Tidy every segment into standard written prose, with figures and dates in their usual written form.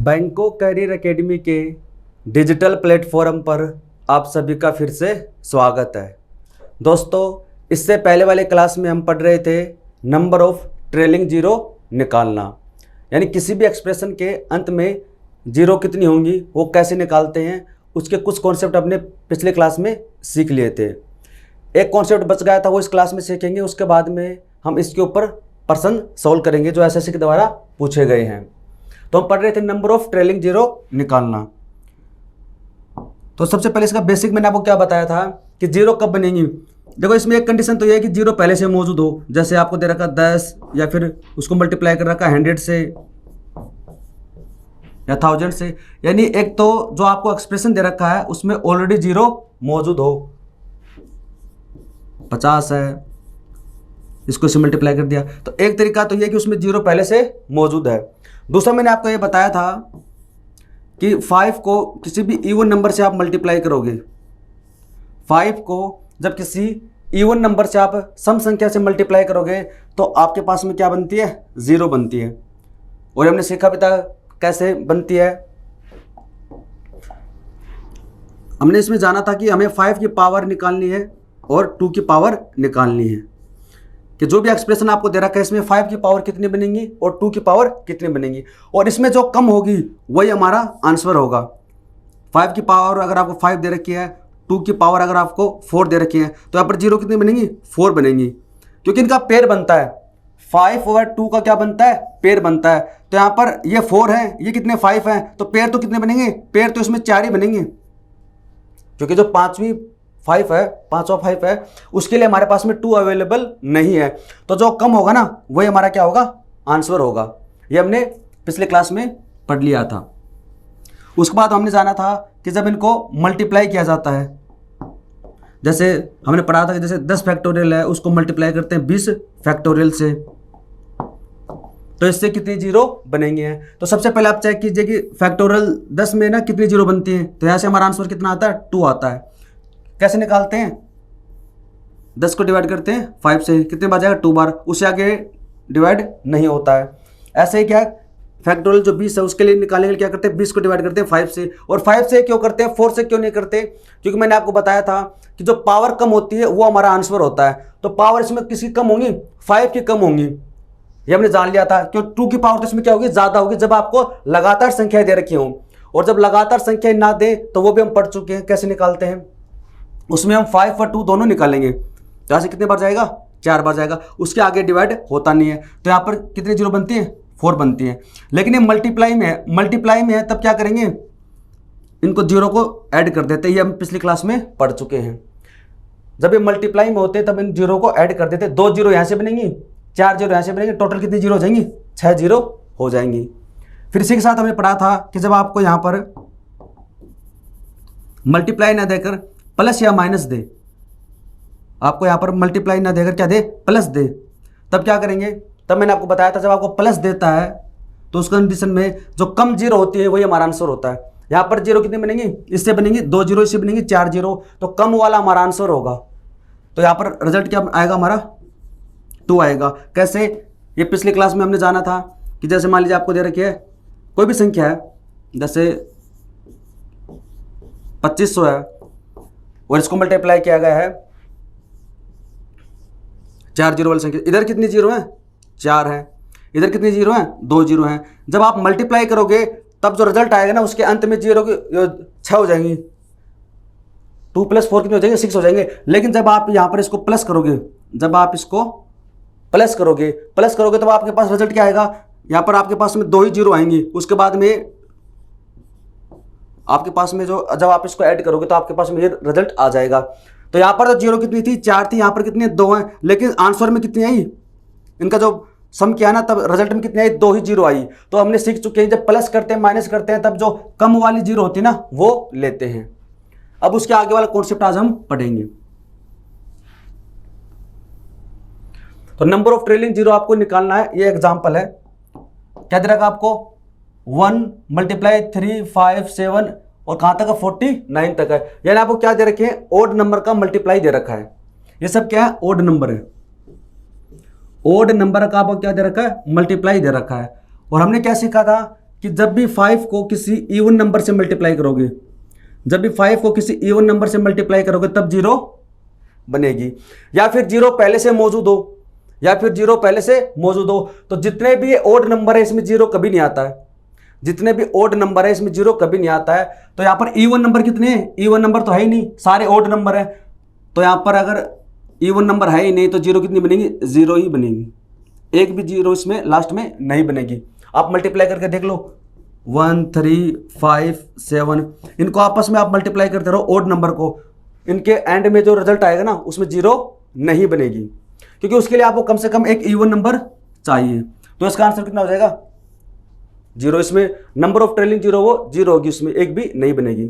बैंकों career academy के digital platform पर आप सभी का फिर से स्वागत है। दोस्तों, इससे पहले वाले क्लास में हम पढ़ रहे थे नंबर ऑफ ट्रेलिंग जीरो निकालना, यानी किसी भी एक्सप्रेशन के अंत में जीरो कितनी होंगी वो कैसे निकालते हैं, उसके कुछ कॉन्सेप्ट अपने पिछले क्लास में सीख लिए थे। एक कॉन्सेप्ट बच गया था, वो इस क्लास में सीखेंगे। उसके बाद में हम इसके ऊपर प्रश्न सॉल्व करेंगे जो एसएससी के द्वारा पूछे गए हैं। तो हम पढ़ रहे थे नंबर ऑफ ट्रेलिंग जीरो निकालना। तो सबसे पहले इसका बेसिक मैंने आपको क्या बताया था कि जीरो कब बनेंगी। देखो, इसमें एक कंडीशन तो ये है कि जीरो पहले से मौजूद हो, जैसे आपको दे रखा 10 या फिर उसको मल्टीप्लाई कर रखा 100 से या 1000 से, यानी एक तो जो आपको एक्सप्रेशन दे रखा है उसमें ऑलरेडी जीरो मौजूद हो। 50 है, इसको इसे मल्टीप्लाई कर दिया, तो एक तरीका तो ये कि उसमें जीरो पहले से मौजूद है। दूसरा मैंने आपको ये बताया था कि 5 को किसी भी इवन नंबर से आप मल्टीप्लाई करोगे। 5 को जब किसी इवन नंबर से आप सम संख्या से मल्टीप्लाई करोगे तो आपके पास में क्या बनती है, जीरो बनती है। और हमने सीखा भी था कैसे बनती है। हमने इसमें जाना था कि हमें 5 की पावर निकालनी है और 2 की पावर निकालनी है, कि जो भी एक्सप्रेशन आपको दे रखा है इसमें 5 की पावर कितनी बनेंगी और 2 की पावर कितनी बनेंगी, और इसमें जो कम होगी वही हमारा आंसर होगा। 5 की पावर अगर आपको 5 दे रखी है, 2 की पावर अगर आपको 4 दे रखी है, तो यहाँ पर जीरो कितनी बनेंगी, 4 बनेंगी, क्योंकि इनका पेयर बनता है। 5 और 2 का क्या बनता है, पेयर बनता है। तो यहाँ पर ये 4 है, ये कितने 5 हैं, तो पेयर तो कितने बनेंगे, पेयर तो इसमें 4 ही बनेंगे, क्योंकि जो पांचवा 5 है उसके लिए हमारे पास में 2 अवेलेबल नहीं है। तो जो कम होगा ना वही हमारा क्या होगा, आंसर होगा। ये हमने पिछले क्लास में पढ़ लिया था। उसके बाद हमने जाना था कि जब इनको मल्टीप्लाई किया जाता है, जैसे हमने पढ़ा था कि जैसे 10 फैक्टोरियल है उसको मल्टीप्लाई करते हैं 20 फैक्टोरियल से, तो इससे कितनी जीरो बनेंगे। तो सबसे पहले आप चेक कीजिए कि फैक्टोरियल 10 में ना कितनी जीरो बनती है। तो यहाँ से हमारा आंसर कितना आता है, 2 आता है। कैसे निकालते हैं, 10 को डिवाइड करते हैं 5 से, कितने बार जाएगा, 2 बार, उससे आगे डिवाइड नहीं होता है। ऐसे ही क्या फैक्टोरियल जो 20 है उसके लिए निकालने के लिए क्या करते हैं, 20 को डिवाइड करते हैं 5 से। और 5 से क्यों करते हैं, 4 से क्यों नहीं करते, क्योंकि मैंने आपको बताया था कि जो पावर कम होती है वो हमारा आंसर होता है। तो पावर इसमें किसकी कम होंगी, 5 की कम होंगी, ये हमने जान लिया था। क्यों, 2 की पावर तो इसमें क्या होगी, ज्यादा होगी जब आपको लगातार संख्याएं दे रखी हों, और जब लगातार संख्याएं ना दे तो वो भी हम पढ़ चुके हैं कैसे निकालते हैं। उसमें हम 5 और 2 दोनों निकालेंगे, तो यहाँ से कितने बार जाएगा, 4 बार जाएगा, उसके आगे डिवाइड होता नहीं है। तो यहाँ पर कितनी जीरो बनती है, 4 बनती है। लेकिन ये मल्टीप्लाई में है, तब क्या करेंगे, इनको जीरो को ऐड कर देते हैं। ये हम पिछली क्लास में पढ़ चुके हैं। जब ये मल्टीप्लाई में होते हैं तब इन जीरो को ऐड कर देते हैं। 2 जीरो यहाँ से बनेंगी, 4 जीरो यहाँ से बनेंगे, टोटल कितनी जीरो हो जाएंगी, 6 जीरो हो जाएंगी। फिर इसी के साथ हमने पढ़ा था कि जब आपको यहाँ पर मल्टीप्लाई ना देकर प्लस या माइनस दे, आपको यहाँ पर मल्टीप्लाई ना देकर क्या दे, प्लस दे, तब क्या करेंगे। तब मैंने आपको बताया था जब आपको प्लस देता है तो उस कंडीशन में जो कम जीरो होती है वही हमारा आंसर होता है। यहाँ पर जीरो कितनी बनेंगी, इससे बनेंगी 2 जीरो, इससे बनेंगी 4 जीरो, तो कम वाला हमारा आंसर होगा। तो यहाँ पर रिजल्ट क्या आएगा, हमारा 2 आएगा। कैसे, ये पिछली क्लास में हमने जाना था कि जैसे मान लीजिए आपको दे रखी है कोई भी संख्या है, जैसे 2500 है और इसको मल्टीप्लाई किया गया है 4 जीरो वाली संख्या। इधर कितनी जीरो है, 4 है, इधर कितनी जीरो है, 2 जीरो है। जब आप मल्टीप्लाई करोगे तब जो रिजल्ट आएगा ना उसके अंत में जीरो की 6 हो जाएंगी, 2 + 4 कितने हो जाएंगे, 6 हो जाएंगे। लेकिन जब आप यहाँ पर इसको प्लस करोगे, जब आप इसको प्लस करोगे तब आपके पास रिजल्ट क्या आएगा, यहाँ पर आपके पास में 2 ही जीरो आएंगी। उसके बाद में आपके पास में जो जब आप इसको ऐड करोगे तो आपके पास में ये रिजल्ट आ जाएगा। तो यहाँ पर तो जीरो कितनी थी, 4 थी, यहाँ पर कितनी 2 हैं, लेकिन आंसर में कितनी आई, इनका जो सम किया ना तब रिजल्ट में कितनी आई, 2 ही जीरो आई। तो हमने सीख चुके हैं जब प्लस करते हैं माइनस करते हैं तब जो कम वाली जीरो होती है ना वो लेते हैं। अब उसके आगे वाला कॉन्सेप्ट आज हम पढ़ेंगे। तो नंबर ऑफ ट्रेलिंग जीरो आपको निकालना है। ये एग्जाम्पल है, क्या दे रखा आपको, 1 × 3 5 7 और कहाँ तक है, 49 तक है। यानी आपको क्या दे रखे हैं, ओड नंबर का मल्टीप्लाई दे रखा है। ये सब क्या है, ओड नंबर है। ओड नंबर का आपको क्या दे रखा है, मल्टीप्लाई दे रखा है। और हमने क्या सीखा था कि जब भी 5 को किसी इवन नंबर से मल्टीप्लाई करोगे, जब भी 5 को किसी इवन नंबर से मल्टीप्लाई करोगे तब 0 बनेगी, या फिर 0 पहले से मौजूद हो, या फिर 0 पहले से मौजूद हो। तो जितने भी ओड नंबर है इसमें 0 कभी नहीं आता है, जितने भी ओड नंबर है इसमें 0 कभी नहीं आता है। तो यहां पर इवन नंबर कितने हैं? इवन नंबर तो है ही नहीं, सारे ओड नंबर है। तो यहां पर अगर इवन नंबर है ही नहीं तो 0 कितनी बनेगी? 0 ही बनेगी, एक भी 0 इसमें लास्ट में नहीं बनेगी। आप मल्टीप्लाई करके देख लो, 1 3 5 7, इनको आपस में आप मल्टीप्लाई करते रहो ओड नंबर को, इनके एंड में जो रिजल्ट आएगा ना उसमें 0 नहीं बनेगी, क्योंकि उसके लिए आपको कम से कम एक इवन नंबर चाहिए। तो इसका आंसर कितना हो जाएगा? 0। इसमें नंबर ऑफ ट्रेलिंग 0 वो 0 होगी, उसमें एक भी नहीं बनेगी।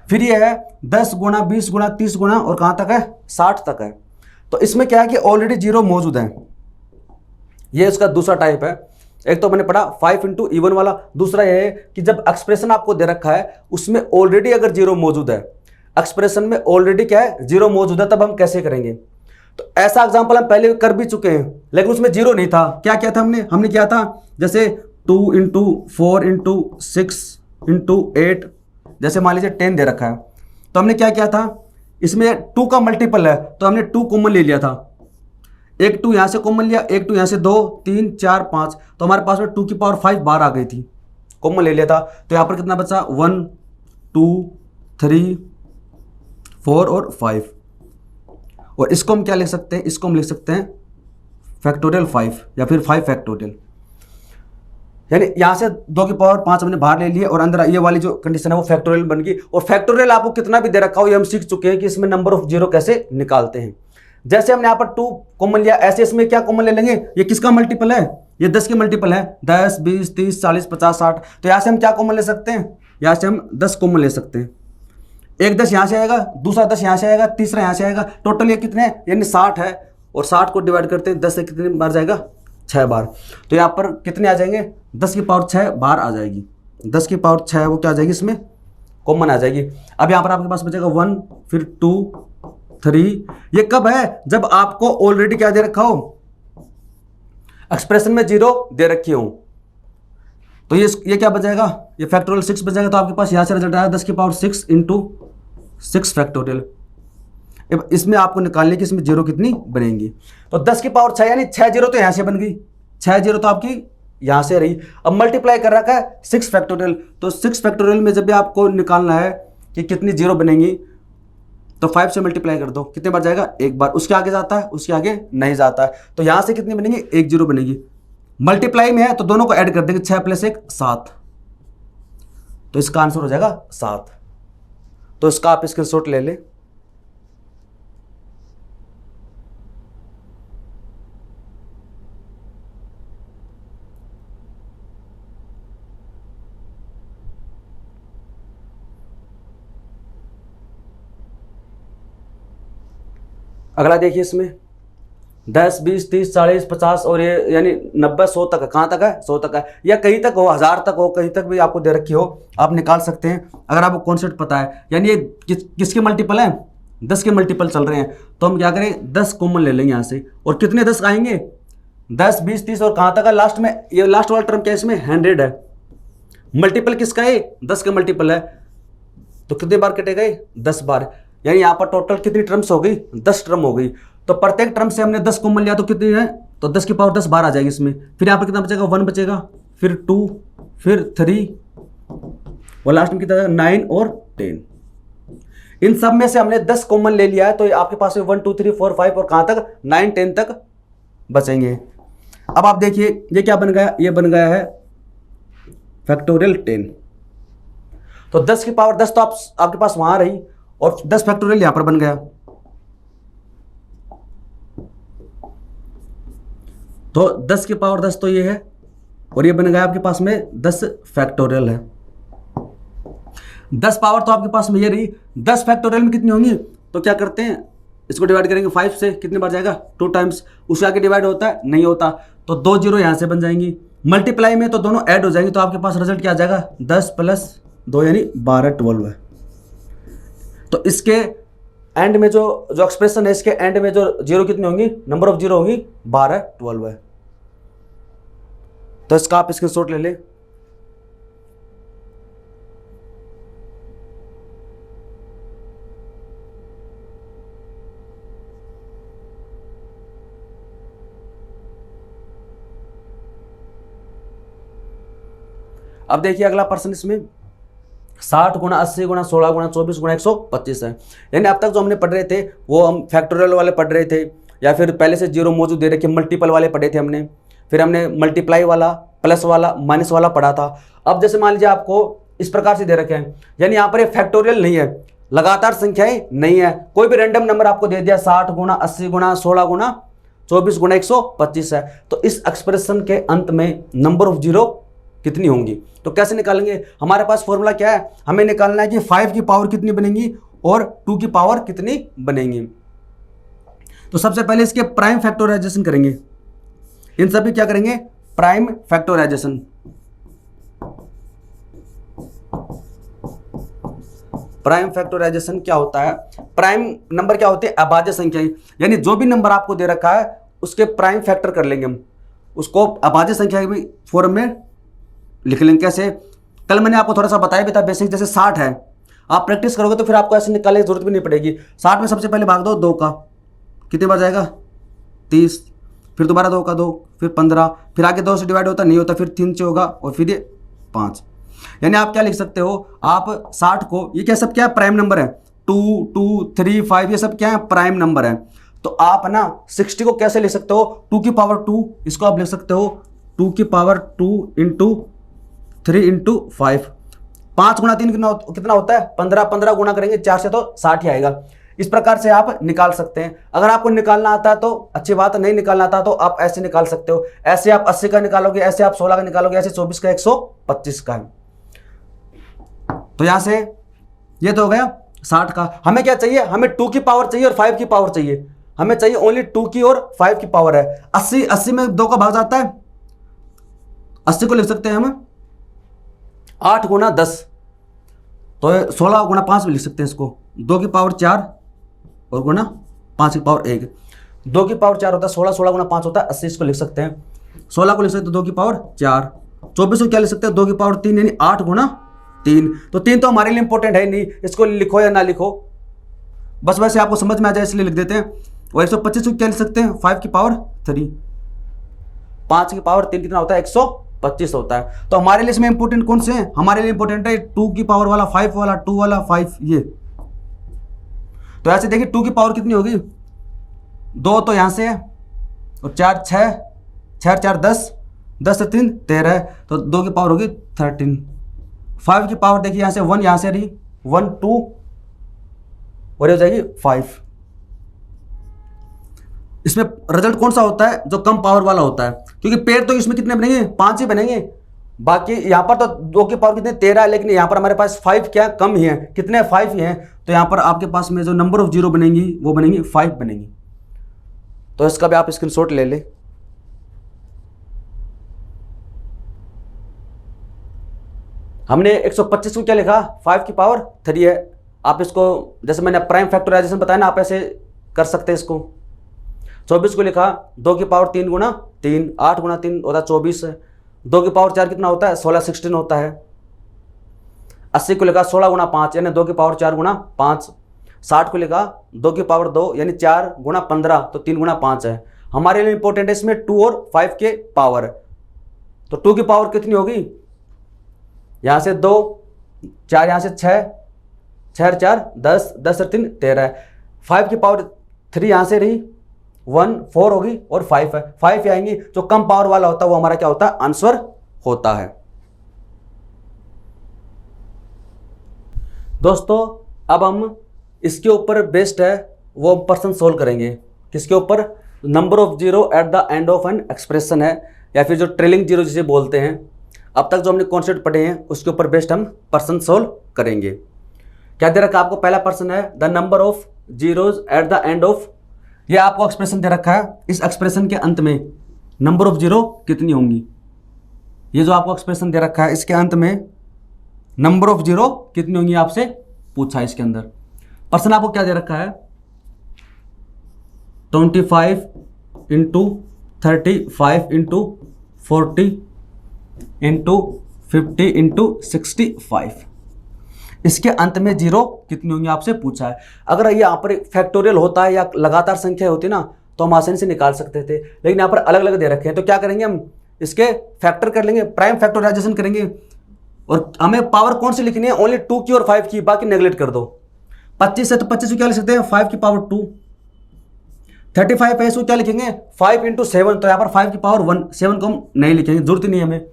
फिर ये है 10 गुणा 20 गुणा 30 गुणा और कहाँ तक है? 60 तक है। तो इसमें क्या है कि ऑलरेडी 0 मौजूद है, ये इसका दूसरा टाइप है। एक तो मैंने पढ़ा 5 इंटू इवन वाला, दूसरा यह है कि जब एक्सप्रेशन आपको दे रखा है उसमें ऑलरेडी अगर 0 मौजूद है, एक्सप्रेशन में ऑलरेडी क्या है? 0 मौजूद है, तब हम कैसे करेंगे? तो ऐसा एग्जांपल हम पहले कर भी चुके हैं, लेकिन उसमें 0 नहीं था। क्या किया था हमने किया था जैसे 2 इंटू 4 इंटू 6 इंटू 8, जैसे मान लीजिए 10 दे रखा है, तो हमने क्या किया था, इसमें 2 का मल्टीपल है तो हमने 2 कॉमन ले लिया था, एक 2 यहाँ से कॉमन लिया, एक 2 यहाँ से, 2 3 4 5, तो हमारे पास में 2 की पावर 5 बार आ गई थी, कॉमन ले लिया था। तो यहाँ पर कितना बचा? 1 2 3 4 और 5। और इसको हम क्या लिख सकते हैं? इसको हम लिख सकते हैं फैक्टोरियल 5 या फिर 5 फैक्टोरियल, यानी यहाँ से 2 की पावर 5 हमने बाहर ले लिए और अंदर ये वाली जो कंडीशन है वो फैक्टोरियल बन गई। और फैक्टोरियल आपको कितना भी दे रखा हो ये हम सीख चुके हैं कि इसमें नंबर ऑफ 0 कैसे निकालते हैं। जैसे हमने यहाँ पर 2 कॉमन लिया, ऐसे इसमें क्या कॉमन ले लेंगे? ये किसका मल्टीपल है? ये 10 के मल्टीपल है, 10 20 30 40 50 60। तो यहाँ से हम क्या कॉमन ले सकते हैं? यहाँ से हम 10 कॉमन ले सकते हैं। एक 10 यहाँ से आएगा, दूसरा 10 यहाँ से आएगा, तीसरा यहाँ से आएगा, टोटल ये कितने हैं? यानी 60 है। और 60 को डिवाइड करते हैं 10 से कितने बार जाएगा? 6 बार। तो यहाँ पर कितने आ जाएंगे? 10 की पावर 6 बार आ जाएगी। 10 की पावर 6 वो क्या आ जाएगी? इसमें कॉमन आ जाएगी। अब यहाँ पर आपके पास बचेगा 1 फिर 2 3। ये कब है? जब आपको ऑलरेडी क्या दे रखा हो? एक्सप्रेशन में 0 दे रखी हो। तो ये क्या बचेगा? ये फैक्टोरियल 6 बचेगा। तो आपके पास यहाँ से रिजल्ट आया 10 की पावर 6 इंटू 6 फैक्टोरियल। इसमें आपको निकालने की इसमें 0 कितनी बनेंगी? तो 10 की पावर 6 यानी 6 0 तो यहाँ से बन गई, 6 0 तो आपकी यहाँ से रही। अब मल्टीप्लाई कर रखा है 6 फैक्टोरियल, तो 6 फैक्टोरियल में जब भी आपको निकालना है कि कितनी 0 बनेंगी तो 5 से मल्टीप्लाई कर दो, कितने बार जाएगा? एक बार। उसके आगे जाता है? उसके आगे नहीं जाता है। तो यहाँ से कितनी बनेंगी? 1 0 बनेगी। मल्टीप्लाई में है तो दोनों को ऐड कर देंगे, 6 + 1 7। तो इसका आंसर हो जाएगा 7। तो इसका आप स्क्रीनशॉट ले लें। अगला देखिए, इसमें 10 20 30 40 50 और ये यानी 90 100 तक है। कहाँ तक है? 100 तक है, या कहीं तक हो, 1000 तक हो, कहीं तक भी आपको दे रखी हो, आप निकाल सकते हैं अगर आपको कॉन्सेप्ट पता है। यानी ये किसके मल्टीपल हैं? 10 के मल्टीपल चल रहे हैं। तो हम क्या करें? 10 कॉमन ले लेंगे यहाँ से। और कितने 10 आएंगे? 10 20 30 और कहाँ तक है? लास्ट में ये लास्ट वाला टर्म क्या है? इसमें 100 है। मल्टीपल किसका है? 10 का मल्टीपल है। तो कितने बार कटेगा? 10 बार। यानी यहाँ पर टोटल कितनी टर्म्स हो गई? 10 टर्म हो गई। तो प्रत्येक टर्म से हमने 10 कॉमन लिया तो कितनी है? तो 10 की पावर 10 बार आ जाएगी इसमें। फिर यहाँ पर कितना बचेगा? 1 बचेगा, फिर 2, फिर 3 और लास्ट में कितना? 9 और 10। इन सब में से हमने 10 कॉमन ले लिया है, तो आपके पास में 1 2 3 4 5 और कहाँ तक? 9 10 तक बचेंगे। अब आप देखिए ये क्या बन गया? ये बन गया है फैक्टोरियल 10। तो 10 की पावर 10 तो आपके पास वहां रही और 10 फैक्टोरियल यहां पर बन गया। तो 10 की पावर 10 तो ये है और ये बन गया आपके पास में 10 फैक्टोरियल है। 10 पावर तो आपके पास में ये रही। 10 फैक्टोरियल में कितनी होंगी? तो क्या करते हैं, इसको डिवाइड करेंगे 5 से, कितनी बार जाएगा? 2 टाइम्स। उसके आगे डिवाइड होता है? नहीं होता। तो 2 0 यहां से बन जाएंगी। मल्टीप्लाई में तो दोनों ऐड हो जाएंगे, तो आपके पास रिजल्ट क्या आ जाएगा? 10 + 2 यानी 12 12 है। तो इसके एंड में जो एक्सप्रेशन है, इसके एंड में जो 0 कितनी होंगी? नंबर ऑफ 0 होंगी 12 12 है। तो इसका आप स्क्रीनशॉट ले लें। अब देखिए अगला प्रश्न इसमें 60 गुणा 80 गुणा 16 गुणा 24 गुणा 125 है। यानी अब तक जो हमने पढ़ रहे थे वो हम फैक्टोरियल वाले पढ़ रहे थे, या फिर पहले से जीरो मौजूद दे रखे मल्टीपल वाले पढ़े थे हमने, फिर हमने मल्टीप्लाई वाला, प्लस वाला, माइनस वाला पढ़ा था। अब जैसे मान लीजिए आपको इस प्रकार से दे रखे हैं, यानी यहाँ पर ये फैक्टोरियल नहीं है, लगातार संख्याएं नहीं है, कोई भी रैंडम नंबर आपको दे दिया 60 गुणा 80 गुणा 16 गुणा 24 गुणा 125 है, तो इस एक्सप्रेशन के अंत में नंबर ऑफ जीरो कितनी होंगी। तो कैसे निकालेंगे, हमारे पास फॉर्मूला क्या है, हमें निकालना है कि 5 की पावर कितनी बनेगी और 2 की पावर कितनी बनेगी। तो सबसे पहले इसके प्राइम फैक्टराइजेशन करेंगे, इन सभी क्या करेंगे, प्राइम फैक्टराइजेशन। प्राइम फैक्टराइजेशन क्या होता है, प्राइम नंबर क्या होते हैं, अभाज्य संख्याएं, यानी जो भी नंबर आपको दे रखा है उसके प्राइम फैक्टर कर लेंगे हम, उसको अभाज्य संख्या के फॉर्म में लिख लेंगे। कैसे, कल मैंने आपको थोड़ा सा बताया भी था बेसिक, जैसे 60 है, आप प्रैक्टिस करोगे तो फिर आपको ऐसे निकालने की जरूरत भी नहीं पड़ेगी। 60 में सबसे पहले भाग दो 2 का, कितने बार जाएगा 30, फिर दोबारा 2 का 2, फिर 15, फिर आगे 2 से डिवाइड होता नहीं होता, फिर 3 से होगा और फिर ये 5। यानी आप क्या लिख सकते हो, आप 60 को, ये क्या सब क्या है, प्राइम नंबर है, 2, 2, 3, 5, ये सब क्या है, प्राइम नंबर है। तो आप ना 60 को कैसे लिख सकते हो, 2 की पावर 2, इसको आप लिख सकते हो 2 की पावर 2 इंटू 3 इंटू 5। 5 गुणा 3 कितना होता है, 15, 15 गुणा करेंगे 4 से तो 60 ही आएगा। इस प्रकार से आप निकाल सकते हैं। अगर आपको निकालना आता है तो अच्छी बात है, नहीं निकालना आता तो आप ऐसे निकाल सकते हो, ऐसे आप 80 का निकालोगे, ऐसे आप 16 का निकालोगे, ऐसे 24 का 125 का है। तो यहां से ये तो हो गया 60 का। हमें क्या चाहिए, हमें 2 की पावर चाहिए और 5 की पावर चाहिए, हमें चाहिए ओनली 2 की और 5 की पावर है। 80 में 2 का भाग जाता है, 80 को लिख सकते हैं हम 8 गुणा 10, तो 16 गुणा 5 भी लिख सकते हैं इसको, 2 की पावर 4 और गुणा 5 की पावर 1। 2 की पावर 4 होता है 16, 16 गुणा 5 होता है 80, इसको लिख सकते हैं। 16 को लिख सकते हैं 2 की पावर 4, 24 को क्या लिख सकते हैं 2 की पावर 3, यानी 8 गुणा 3। तो 3 तो हमारे लिए इंपॉर्टेंट है नहीं, इसको लिखो या ना लिखो, बस वैसे आपको समझ में आ जाए इसलिए लिख देते हैं। और 125 को क्या लिख सकते हैं 5 की पावर 3, 5 की पावर 3 कितना होता है 125 होता है। तो हमारे लिए इसमें इंपॉर्टेंट कौन से हैं, हमारे लिए इंपॉर्टेंट है 2 की पावर वाला, 5 वाला, 2 वाला, 5 ये। तो ऐसे देखिए 2 की पावर कितनी होगी, 2 तो यहां से है और 4 6, 6 4 10, 10 से 3 13, तो 2 की पावर होगी 13। 5 की पावर देखिए यहां से 1, यहां से रही 1 2 और ये हो जाएगी 5। इसमें रिजल्ट कौन सा होता है, जो कम पावर वाला होता है, क्योंकि पेड़ तो इसमें कितने बनेंगे 5 ही बनेंगे, बाकी यहां पर तो 2 की पावर कितने 13 है, लेकिन यहां पर हमारे पास 5 क्या कम ही है, कितने 5 ही हैं, तो यहां पर आपके पास में जो नंबर ऑफ जीरो बनेंगी वो बनेंगी 5 बनेंगी। तो इसका भी आप स्क्रीनशॉट ले ले। हमने 125 को क्या लिखा 5 की पावर 3 है। आप इसको जैसे मैंने प्राइम फैक्टराइजेशन बताया ना, आप ऐसे कर सकते हैं इसको। 24 को लिखा 2 की पावर 3 गुणा 3, 8 गुणा 3 होता है 24 है। 2 की पावर 4 कितना होता है 16, 16 होता है। 80 को लिखा 16 गुणा 5 यानी 2 की पावर 4 गुणा 5। 60 को लिखा 2 की पावर 2 यानी 4 गुणा 15, तो 3 गुणा 5 है। हमारे लिए इंपॉर्टेंट है इसमें 2 और 5 के पावर। तो 2 की पावर कितनी होगी, यहां से 2, 4 यहां से 6, 6 4 10, 10 से 3 13। 5 की पावर 3 यहां से रही 1 4 होगी और 5 है, 5 आएंगी। जो कम पावर वाला होता है वो हमारा क्या होता है आंसर होता है। दोस्तों अब हम इसके ऊपर बेस्ड है वो प्रश्न सोल्व करेंगे। किसके ऊपर, number of zero at the end of an expression है, या फिर जो ट्रेलिंग जीरो जिसे बोलते हैं। अब तक जो हमने कॉन्सेप्ट पढ़े हैं उसके ऊपर बेस्ड हम प्रश्न सोल्व करेंगे। क्या दे रखा है आपको, पहला प्रश्न है the number of zeros at the end of, ये आपको एक्सप्रेशन दे रखा है, इस एक्सप्रेशन के अंत में नंबर ऑफ जीरो कितनी होंगी। ये जो आपको एक्सप्रेशन दे रखा है इसके अंत में नंबर ऑफ जीरो कितनी होंगी आपसे पूछा है। इसके अंदर प्रश्न आपको क्या दे रखा है 25 इंटू 35 इंटू 40 इंटू 50 इंटू 65, इसके अंत में जीरो कितनी होंगी आपसे पूछा है। अगर ये यहाँ पर फैक्टोरियल होता है या लगातार संख्या होती ना तो हम आसानी से निकाल सकते थे, लेकिन यहाँ पर अलग अलग दे रखे हैं। तो क्या करेंगे हम इसके फैक्टर कर लेंगे, प्राइम फैक्टराइजेशन करेंगे। और हमें पावर कौन सी लिखनी है, ओनली 2 की और 5 की, बाकी नेगलेक्ट कर दो। 25 है तो 25 को क्या लिख सकते हैं, 5 की पावर 2। 35 है, इसको क्या लिखेंगे, 5 × 7, तो यहाँ पर 5 की पावर 1, 7 को हम नहीं लिखेंगे, जरूरत ही नहीं है हमें।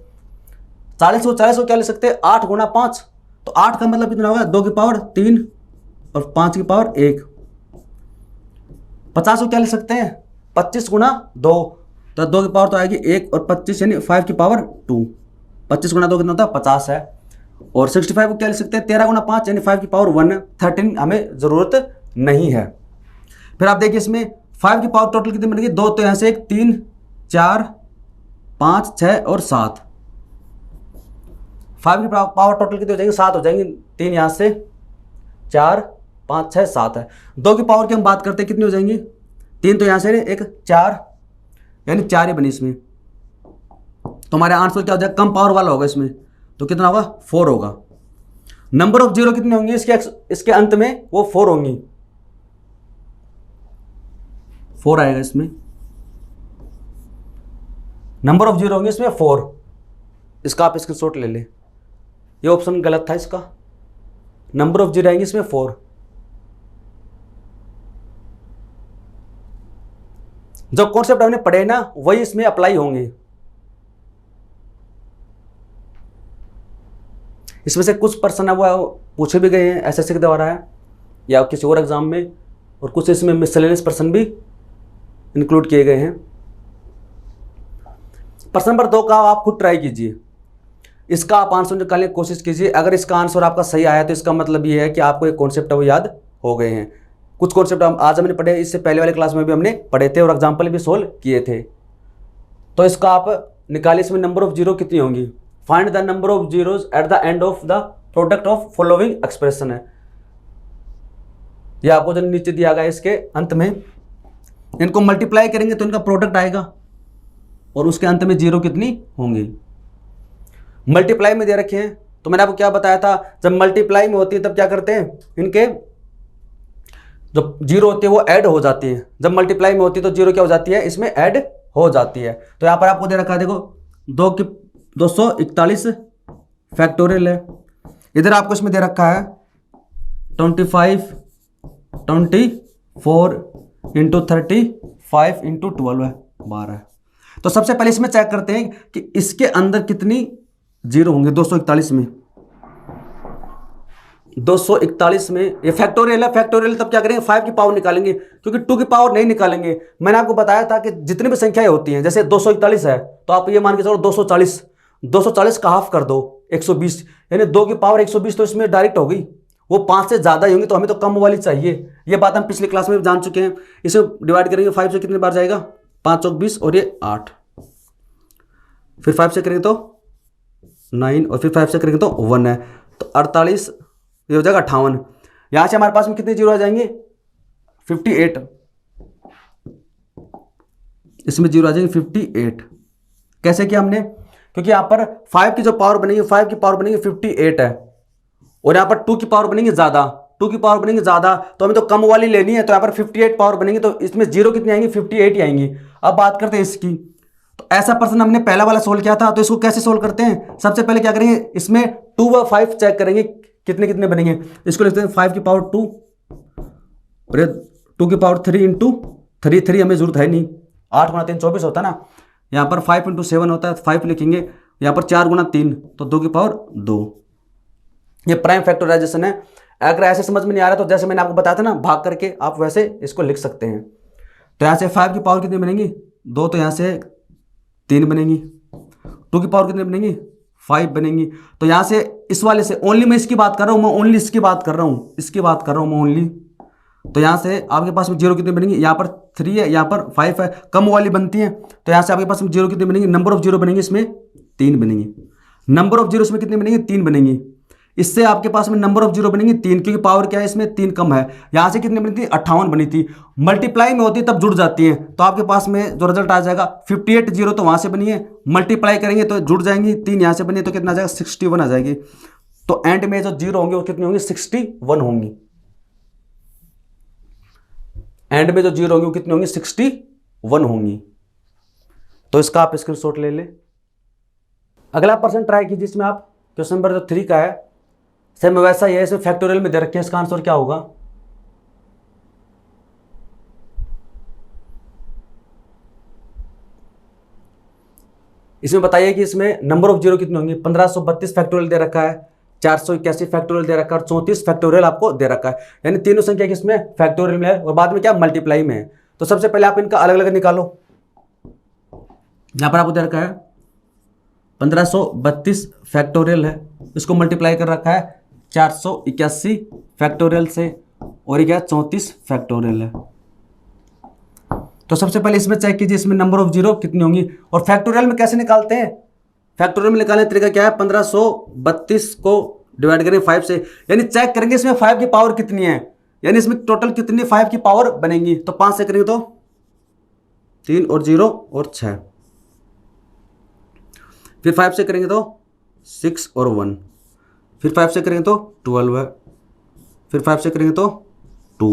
40 को क्या लिख सकते हैं, 8 × 5, तो 8 का मतलब कितना होगा, 2 की पावर 3 और 5 की पावर 1। 50 को क्या लिख सकते हैं, 25 × 2, तो 2 की पावर तो आएगी 1 और 25 यानी 5 की पावर 2। 25 × 2 कितना होता है, 50 है। और 65 को क्या लिख सकते हैं, 13 × 5 यानी 5 की पावर 1। 13 हमें जरूरत नहीं है। फिर आप देखिए इसमें 5 की पावर टोटल कितनी बनेगी, 2 तो यहाँ से 1, 3, 4, 5, 6 और 7। 5 की पावर टोटल कितनी हो जाएगी, 7 हो जाएंगी। 3 यहाँ से, 4, 5, 6, 7 है। 2 की पावर की हम बात करते हैं कितनी हो जाएंगी, 3 तो यहाँ से 1, 4 यानी 4 ही बनी इसमें। तो हमारे आंसर क्या हो जाएगा, कम पावर वाला होगा इसमें, तो कितना होगा, 4 होगा। नंबर ऑफ जीरो कितने होंगे इसके अंत में, वो 4 होंगी, 4 आएगा इसमें। नंबर ऑफ जीरो होंगे इसमें 4। इसका आप स्क्रीनशॉट ले ले, ये ऑप्शन गलत था इसका। नंबर ऑफ जीरो आएंगे इसमें 4। जो कॉन्सेप्ट हमने पढ़े ना वही इसमें अप्लाई होंगे। इसमें से कुछ पर्सन है वो पूछे भी गए हैं एसएससी के द्वारा है या किसी और एग्जाम में, और कुछ इसमें मिसलेनियस पर्सन भी इंक्लूड किए गए हैं। प्रश्न नंबर 2 का आप खुद ट्राई कीजिए, इसका आप आंसर निकालने की कोशिश कीजिए। अगर इसका आंसर आपका सही आया तो इसका मतलब ये है कि आपको एक कॉन्सेप्ट है वो याद हो गए हैं। कुछ कॉन्सेप्ट आज हमने पढ़े, इससे पहले वाले क्लास में भी हमने पढ़े थे और एग्जाम्पल भी सोल्व किए थे। तो इसका आप निकालिए, इसमें नंबर ऑफ जीरो कितनी होंगी। Find the number of zeros at the end of the product of following expression है। यह आपको जो नीचे दिया गया इसके अंत में, इनको मल्टीप्लाई करेंगे तो इनका प्रोडक्ट आएगा और उसके अंत में जीरो कितनी होंगी। मल्टीप्लाई में दे रखे हैं तो मैंने आपको क्या बताया था, जब मल्टीप्लाई में होती है तब क्या करते हैं, इनके जो जीरो होती है वो ऐड हो जाती है। जब मल्टीप्लाई में होती है तो जीरो क्या हो जाती है, इसमें ऐड हो जाती है। तो यहां पर आपको दे रखा है, देखो 241 फैक्टोरियल है। इधर आपको इसमें दे रखा है 25 24 इंटू 35 इंटू 12 है, 12 है। तो सबसे पहले इसमें चेक करते हैं कि इसके अंदर कितनी जीरो होंगे। 241 में 241 में ये फैक्टोरियल है। फैक्टोरियल तब क्या करेंगे, 5 की पावर निकालेंगे, क्योंकि 2 की पावर नहीं निकालेंगे। मैंने आपको बताया था कि जितनी भी संख्याएं होती हैं, जैसे 241 है तो आप ये मान के चलो 240 का हाफ कर दो 120, यानी 2 की पावर 120 तो इसमें डायरेक्ट हो गई। वो 5 से ज्यादा ही होंगी तो हमें तो कम वाली चाहिए। ये बात हम पिछली क्लास में भी जान चुके हैं। इसे डिवाइड करेंगे 5 से कितनी बार जाएगा, 5 चौक 20 और ये 8, फिर 5 से करेंगे तो 9 और फिर 5 से करेंगे तो 1 है, तो 48, ये हो जाएगा 58। यहां से हमारे पास में कितने जीरो आ जाएंगे, 58। इसमें जीरो आ जाएंगे 58। कैसे किया हमने, क्योंकि यहां पर 5 की जो पावर बनेगी, 5 की पावर बनेगी 58 है, और यहां पर 2 की पावर बनेगी ज्यादा, 2 की पावर बनेगी ज्यादा, तो हमें तो कम वाली लेनी है। तो यहां पर 58 पावर बनेगी, तो इसमें जीरो कितनी आएंगी, 58 ही आएंगी। अब बात करते हैं इसकी। तो ऐसा प्रश्न हमने पहला वाला सोल्व किया था, तो इसको कैसे सोल्व करते हैं। सबसे पहले क्या करेंगे, इसमें 2 व 5 चेक करेंगे कितने कितने बनेंगे। इसको लिखते हैं 5 की पावर 2 और ये 2 की पावर 3 इंटू 3 हमें जरूरत है नहीं, 8 × 3 24 होता है ना। यहाँ पर 5 × 7 होता है, 5 लिखेंगे। यहाँ पर 4 × 3 तो 2 की पावर 2। ये प्राइम फैक्टराइजेशन है। अगर ऐसे समझ में नहीं आ रहा तो जैसे मैंने आपको बताया था ना, भाग करके आप वैसे इसको लिख सकते हैं। तो यहाँ से 5 की पावर कितनी बनेगी, 2, तो यहाँ से 3 बनेगी। 2 की पावर कितनी बनेगी, 5 बनेगी। तो यहाँ से इस वाले से ओनली मैं इसकी बात कर रहा हूँ, मैं ओनली इसकी बात कर रहा हूँ, इसकी बात कर रहा हूँ मैं ओनली। तो यहाँ से आपके पास में जीरो कितनी बनेगी, यहाँ पर 3 है, यहाँ पर 5 है, कम वाली बनती है। तो यहाँ से आपके पास में जीरो कितनी बनेगी, नंबर ऑफ जीरो बनेंगे इसमें 3 बनेंगी। नंबर ऑफ जीरो इसमें कितनी बनेंगी, 3 बनेंगी। इससे आपके पास में नंबर ऑफ जीरो बनेंगी 3, क्योंकि पावर क्या है इसमें 3 कम है। यहाँ से कितनी बनी थी, 58 बनी थी। मल्टीप्लाई में होती है तब जुड़ जाती है, तो आपके पास में जो रिजल्ट आ जाएगा 58 जीरो तो वहां से बनी है, मल्टीप्लाई करेंगे तो जुड़ जाएंगी, 3 यहाँ से बनी है तो कितना आ जाएगा, 61 आ जाएगी। तो एंड में जो जीरो होंगे वो कितनी होंगी, 61 होंगी। एंड में जो जीरो होंगी वो कितनी होंगी, 61 होंगी। तो इसका आप स्क्रीनशॉट ले ले। अगला पर्सन ट्राई कीजिए, इसमें आप क्वेश्चन नंबर जो 3 का है सेम वैसा ही है, इसमें फैक्टोरियल में दे रखे हैं, इसका आंसर क्या होगा? इसमें बताइए कि इसमें नंबर ऑफ जीरो कितने होंगे। 1532 फैक्टोरियल दे रखा है, 481 फैक्टोरियल दे रखा है और 34 फैक्टोरियल आपको दे रखा है, यानी तीनों संख्या किसमें फैक्टोरियल में है और बाद में क्या मल्टीप्लाई में है। तो सबसे पहले आप इनका अलग अलग निकालो। यहां पर आपको दे रखा है 1532 फैक्टोरियल है, इसको मल्टीप्लाई कर रखा है 481 फैक्टोरियल से और ये क्या 34 फैक्टोरियल है। तो सबसे पहले इसमें चेक कीजिए इसमें नंबर ऑफ जीरो कितनी होंगी और फैक्टोरियल में कैसे निकालते हैं। फैक्टोरियल में निकालने का तरीका क्या है, 1532 को डिवाइड करेंगे 5 से, यानी चेक करेंगे इसमें 5 की पावर कितनी है, यानी इसमें टोटल कितनी 5 की पावर बनेंगी। तो 5 से करेंगे तो 3 और 0 और 6, फिर 5 से करेंगे तो 6 और 1, फिर 5 से करेंगे तो 12 है, फिर 5 से करेंगे तो 2,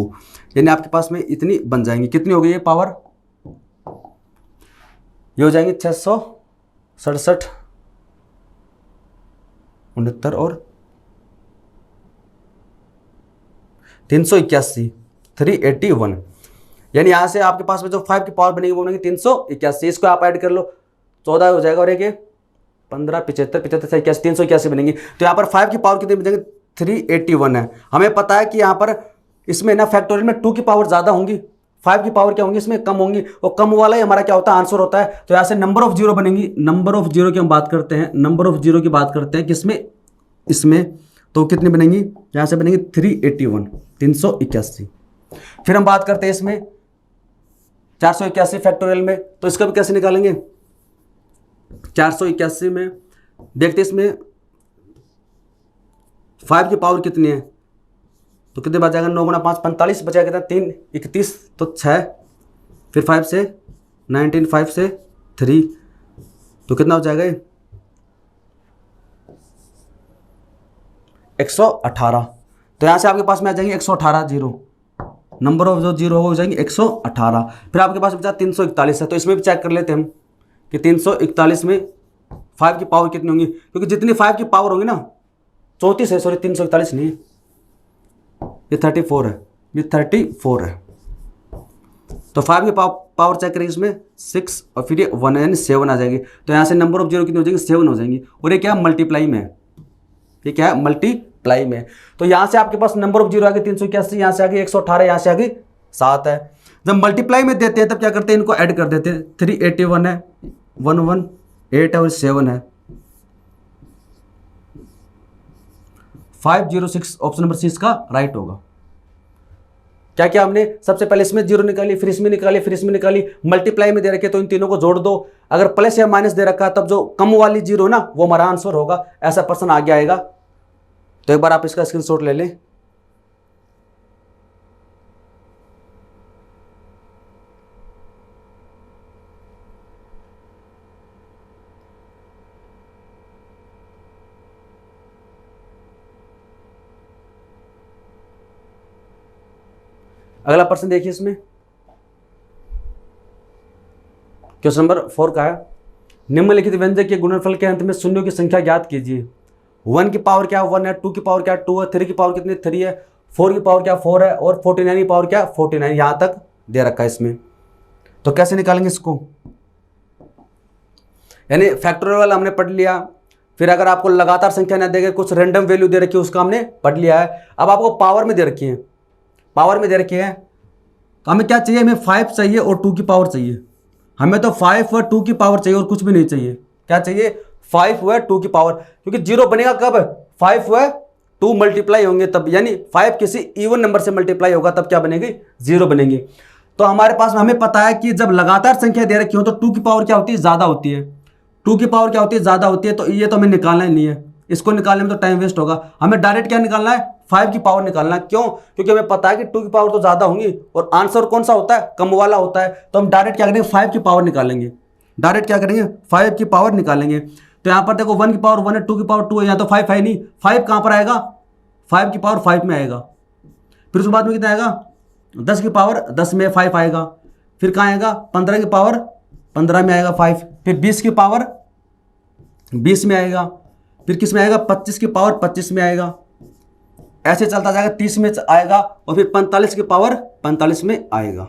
यानी आपके पास में इतनी बन जाएंगी। कितनी हो गई ये पावर, ये हो जाएंगे 667, 69 और 381, 381, यानी यहां से आपके पास में जो 5 की पावर बनेगी वो बनेगी 381। इसको आप ऐड कर लो 14 हो जाएगा और एक 15, 75, 75 से 81, 381 बनेगी। तो यहाँ पर 5 की पावर कितनी बनेगी 381 है। हमें पता है कि यहाँ पर इसमें ना फैक्टोरियल में 2 की पावर ज़्यादा होंगी, 5 की पावर क्या होंगी इसमें कम होंगी, और कम वाला ही हमारा क्या होता है आंसर होता है। तो यहाँ से नंबर ऑफ जीरो बनेंगी, नंबर ऑफ जीरो की हम बात करते हैं, नंबर ऑफ जीरो की बात करते हैं किसमें, इसमें, तो कितनी बनेंगी यहाँ से बनेंगी 381, 381। फिर हम बात करते हैं इसमें 481 फैक्टोरियल में, तो इसका भी कैसे निकालेंगे। 481 में देखते इसमें 5 की पावर कितनी है, तो कितने बच जाएगा 9 गुना 5 45 बचेगा कितना 3 31, तो 6, फिर 5 से 19, 5 से 3, तो कितना हो जाएगा 118। तो यहाँ से आपके पास में आ जाएंगे 118 जीरो, नंबर ऑफ जो जीरो हो जाएंगे 118। फिर आपके पास बचा 341 है, तो इसमें भी चेक कर लेते हैं हम कि 341 में 5 की पावर कितनी होंगी, क्योंकि जितनी 5 की पावर होगी ना 34 है, सॉरी 341 नहीं, ये 34 है, ये 34 है। तो 5 की पावर चेक करेंगे इसमें 6 और फिर ये 1 यानी 7 आ जाएगी। तो यहाँ से नंबर ऑफ जीरो कितनी हो जाएगी 7 हो जाएंगी, और ये क्या है मल्टीप्लाई में, ये क्या है मल्टीप्लाई में। तो यहाँ से आपके पास नंबर ऑफ जीरो आ गए 381, यहाँ से आ गई 118, यहाँ से आ गई 7 है। जब मल्टीप्लाई में देते हैं तब क्या करते हैं, इनको ऐड कर देते हैं। 381 है, 118 है और 7 है, 506 ऑप्शन नंबर सी इसका राइट होगा। क्या क्या हमने सबसे पहले इसमें जीरो निकाली, फिर इसमें निकाली, फिर इसमें निकाली, मल्टीप्लाई में दे रखे तो इन तीनों को जोड़ दो, अगर प्लस या माइनस दे रखा है तब जो कम वाली जीरो ना वो हमारा आंसर होगा, ऐसा पर्सन आगे आएगा। तो एक बार आप इसका स्क्रीनशॉट ले लें। अगला प्रश्न देखिए, इसमें क्वेश्चन नंबर 4 का है, निम्नलिखित व्यंजक के गुणनफल के अंत में शून्यों की संख्या ज्ञात कीजिए। 1 की पावर क्या है 1 है, 2 की पावर क्या 2 है, 3 की पावर कितनी 3 है, 4 की पावर क्या 4 है और 49 की पावर क्या 49, यहां तक दे रखा है इसमें। तो कैसे निकालेंगे इसको, यानी फैक्टोरियल वाला हमने पढ़ लिया, फिर अगर आपको लगातार संख्या ना देगा कुछ रैंडम वैल्यू दे रखी है उसका हमने पढ़ लिया है। अब आपको पावर में दे रखी है, पावर में दे रखी है, तो हमें क्या चाहिए, हमें 5 चाहिए और 2 की पावर चाहिए। हमें तो 5 और 2 की पावर चाहिए और कुछ भी नहीं चाहिए। क्या चाहिए 5 व 2 की पावर, क्योंकि जीरो बनेगा कब 5 व 2 मल्टीप्लाई होंगे तब, यानी 5 किसी इवन नंबर से मल्टीप्लाई होगा तब क्या बनेगी जीरो बनेंगे। तो हमारे पास हमें पता है कि जब लगातार संख्या दे रखी हो तो 2 की पावर क्या होती है ज़्यादा होती है, 2 की पावर क्या होती है ज़्यादा होती है। तो ये तो हमें निकालना ही नहीं है, इसको निकालने में तो टाइम वेस्ट होगा। हमें डायरेक्ट क्या निकालना है 5 की पावर निकालना है। क्यों, क्योंकि हमें पता है कि 2 की पावर तो ज़्यादा होंगी और आंसर कौन सा होता है कम वाला होता है। तो हम डायरेक्ट क्या करेंगे 5 की पावर निकालेंगे, डायरेक्ट क्या करेंगे 5 की पावर निकालेंगे। तो यहाँ पर देखो 1 की पावर 1 है, 2 की पावर 2 है, यहाँ तो 5 है नहीं, 5 कहाँ पर आएगा 5 की पावर 5 में आएगा। फिर उसके बाद में कितना आएगा 10 की पावर 10 में 5 आएगा। फिर कहाँ आएगा 15 की पावर 15 में आएगा 5। फिर 20 की पावर 20 में आएगा। फिर किस में आएगा 25 की पावर 25 में आएगा, ऐसे चलता जाएगा 30 में आएगा और फिर 45 की पावर 45 में आएगा।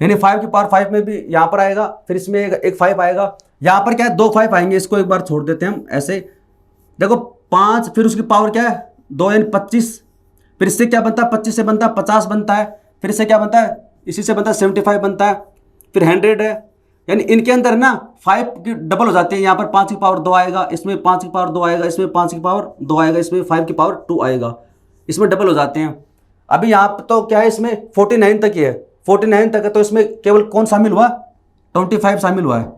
यानी 5 की पावर 5 में भी यहां पर आएगा, फिर इसमें एक 5 आएगा, यहां पर क्या है 2 5 आएंगे, इसको एक बार छोड़ देते हैं हम ऐसे। देखो 5 फिर उसकी पावर क्या है 2 यानी 25, फिर इससे क्या बनता है 25 से बनता है 50 बनता है, फिर इससे क्या बनता है इसी से बनता है 75 बनता है, फिर 100 है। यानी इनके अंदर ना 5 की डबल हो जाती है, यहाँ पर 5 की पावर 2 आएगा, इसमें 5 की पावर 2 आएगा, इसमें 5 की पावर 2 आएगा, इसमें 5 की पावर 2 आएगा, इसमें डबल हो जाते हैं। अभी यहाँ पर तो क्या है इसमें 49 तक ही है, 49 तक है, तो इसमें केवल कौन शामिल हुआ 25 शामिल हुआ है,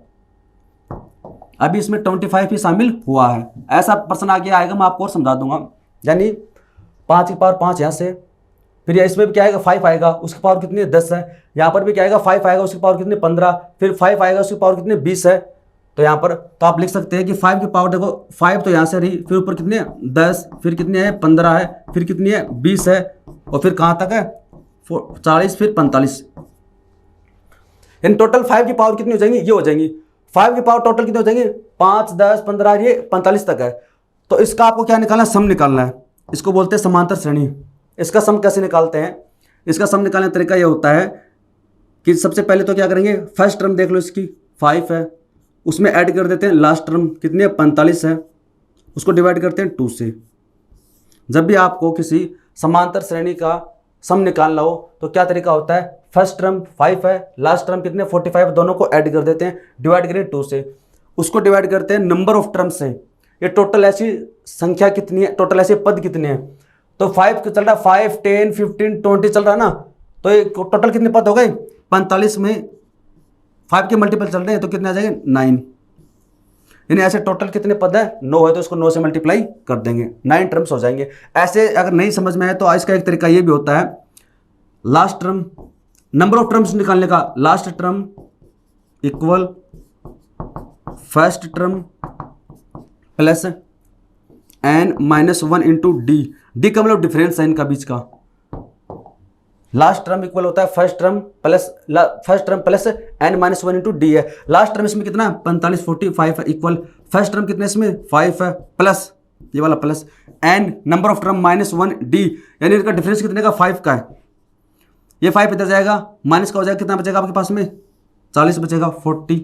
अभी इसमें 25 ही शामिल हुआ है। ऐसा प्रश्न आगे आएगा, मैं आपको और समझा दूंगा। यानी 5 की पावर 5 यहाँ से, फिर इसमें भी क्या आएगा 5 आएगा, उसकी पावर कितनी है 10 है, यहाँ पर भी क्या आएगा 5 आएगा, उसकी पावर कितनी 15, फिर 5 आएगा, उसकी पावर कितनी 20 है। तो यहाँ पर तो आप लिख सकते हैं कि 5 की पावर देखो 5 तो यहाँ से रही, फिर ऊपर कितनी है 10, फिर कितनी है 15 है, फिर कितनी है 20 है, और फिर कहाँ तक है 40, फिर 45। यानी टोटल 5 की पावर कितनी हो जाएंगी, ये हो जाएंगी 5 की पावर टोटल कितनी हो जाएंगी 5, 10, 15, ये 45 तक है। तो इसका आपको क्या निकालना है, सम निकालना है, इसको बोलते हैं समांतर श्रेणी। इसका सम कैसे निकालते हैं, इसका सम निकालने का तरीका यह होता है कि सबसे पहले तो क्या करेंगे, फर्स्ट टर्म देख लो इसकी 5 है, उसमें ऐड कर देते हैं लास्ट टर्म कितनी है 45 है, उसको डिवाइड करते हैं 2 से। जब भी आपको किसी समांतर श्रेणी का सम निकालना हो तो क्या तरीका होता है, फर्स्ट टर्म 5 है, लास्ट टर्म कितने 45, दोनों को ऐड कर देते हैं, डिवाइड करें 2 से, उसको डिवाइड करते हैं नंबर ऑफ टर्म से, ये टोटल ऐसी संख्या कितनी है, टोटल ऐसे पद कितने हैं। तो 5 चल रहा है, 5, 10, 15, 20 चल रहा है ना, तो ये टोटल कितने पद हो गए 45 में 5 के मल्टीपल चल रहे हैं तो कितने आ जाएंगे 9। यानी ऐसे टोटल कितने पद है 9 है, तो इसको 9 से मल्टीप्लाई कर देंगे, 9 टर्म्स हो जाएंगे। ऐसे अगर नहीं समझ में आए तो इसका एक तरीका ये भी होता है, last term number of terms निकालने का, last term equal first term plus n-1 into D का मतलब डिफरेंस है इनका बीच का। लास्ट टर्म इक्वल होता है first term plus n-1 into D है। लास्ट टर्म इसमें कितना 45 45 है, इक्वल फर्स्ट टर्म कितने इसमें 5 है, प्लस ये वाला plus n number of term -1 D, यानी इनका डिफरेंस कितने का 5 का है। ये 5 इधर जाएगा, माइनस का हो जाएगा, कितना बचेगा आपके पास में 40 बचेगा 40।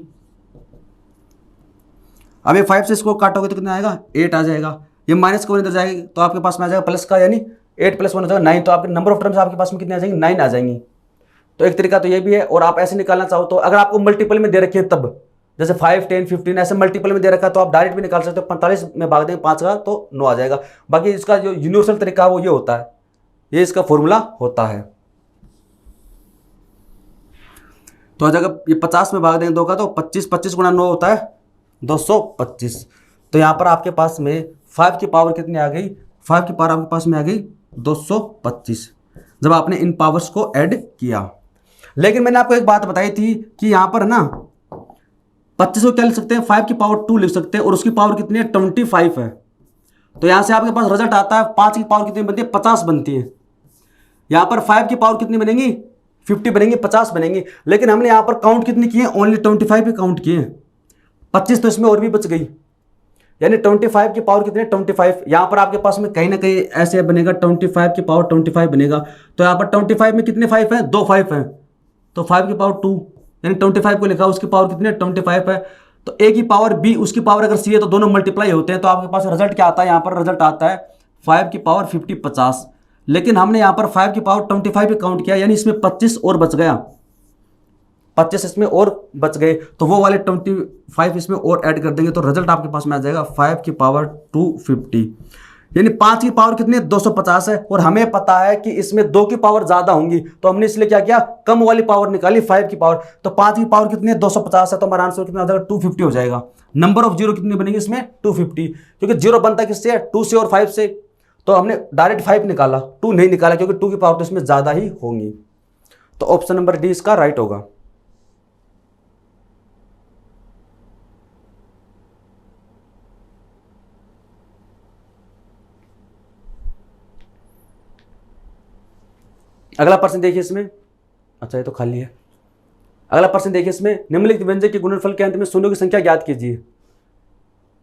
अब ये 5 से इसको काटोगे तो कितना आएगा 8 आ जाएगा, ये माइनस का इधर जाएगी तो आपके पास में आ जाएगा प्लस का, यानी 8 + 1 हो जाएगा 9, तो आपके नंबर ऑफ टर्म्स आपके पास में कितने आ जाएंगे 9 आ जाएंगी। तो एक तरीका तो ये भी है, और आप ऐसे निकालना चाहो तो अगर आपको मल्टीपल में दे रखी है तब, जैसे 5, 10, 15 ऐसे मल्टीपल में दे रखा है तो आप डायरेक्ट भी निकाल सकते हो, 45 में भाग देंगे 5 का तो 9 आ जाएगा। बाकी इसका जो यूनिवर्सल तरीका है वो ये होता है, ये इसका फॉर्मूला होता है। तो अगर ये 50 में भाग देंगे 2 का तो 25 25 × 9 होता है 225। तो यहाँ पर आपके पास में 5 की पावर कितनी आ गई, 5 की पावर आपके पास में आ गई 225 जब आपने इन पावर्स को ऐड किया। लेकिन मैंने आपको एक बात बताई थी कि यहाँ पर ना 25 को क्या लिख सकते हैं 5 की पावर 2 लिख सकते हैं, और उसकी पावर कितनी है 25 है। तो यहाँ से आपके पास रिजल्ट आता है 5 की पावर कितनी बनती है 50 बनती है। यहाँ पर 5 की पावर कितनी बनेंगी 50 बनेंगी, 50 बनेंगी। लेकिन हमने यहाँ पर काउंट कितनी किए ओनली 25 पे काउंट किए, 25 तो इसमें और भी बच गई, यानी 25 की पावर कितनी है 25। यहाँ पर आपके पास में कहीं ना कहीं ऐसे बनेगा 25 की पावर 25 बनेगा। तो यहाँ पर 25 में कितने 5 हैं 2 5 हैं, तो 5 की पावर 2, यानी 25 को लिखा उसकी पावर कितनी है 25 है। तो a की पावर b उसकी पावर अगर c है तो दोनों मल्टीप्लाई होते हैं, तो आपके पास रिजल्ट क्या आता है, यहाँ पर रिजल्ट आता है 5 की पावर 50 50। लेकिन हमने यहाँ पर 5 की पावर 25 पे काउंट किया, यानी इसमें 25 और बच गया, 25 इसमें और बच गए, तो वो वाले 25 इसमें और ऐड कर देंगे तो रिजल्ट आपके पास में आ जाएगा 5 की पावर 250। यानी 5 की पावर कितनी है 250 है, और हमें पता है कि इसमें 2 की पावर ज्यादा होंगी, तो हमने इसलिए क्या किया कम वाली पावर निकाली 5 की पावर। तो 5 की पावर कितनी है 250 है, तो हमारा आंसर कितना हो जाएगा 250 हो जाएगा। नंबर ऑफ जीरो कितनी बनेगी इसमें 250, क्योंकि जीरो बनता किससे 2 से और 5 से, तो हमने डायरेक्ट 5 निकाला, 2 नहीं निकाला, क्योंकि 2 की पावर तो इसमें ज्यादा ही होंगी। तो ऑप्शन नंबर डी इसका राइट होगा। अगला प्रश्न देखिए इसमें, अच्छा ये तो खाली है, अगला प्रश्न देखिए, इसमें निम्नलिखित व्यंजक के गुणनफल के अंत में शून्यों की संख्या ज्ञात कीजिए।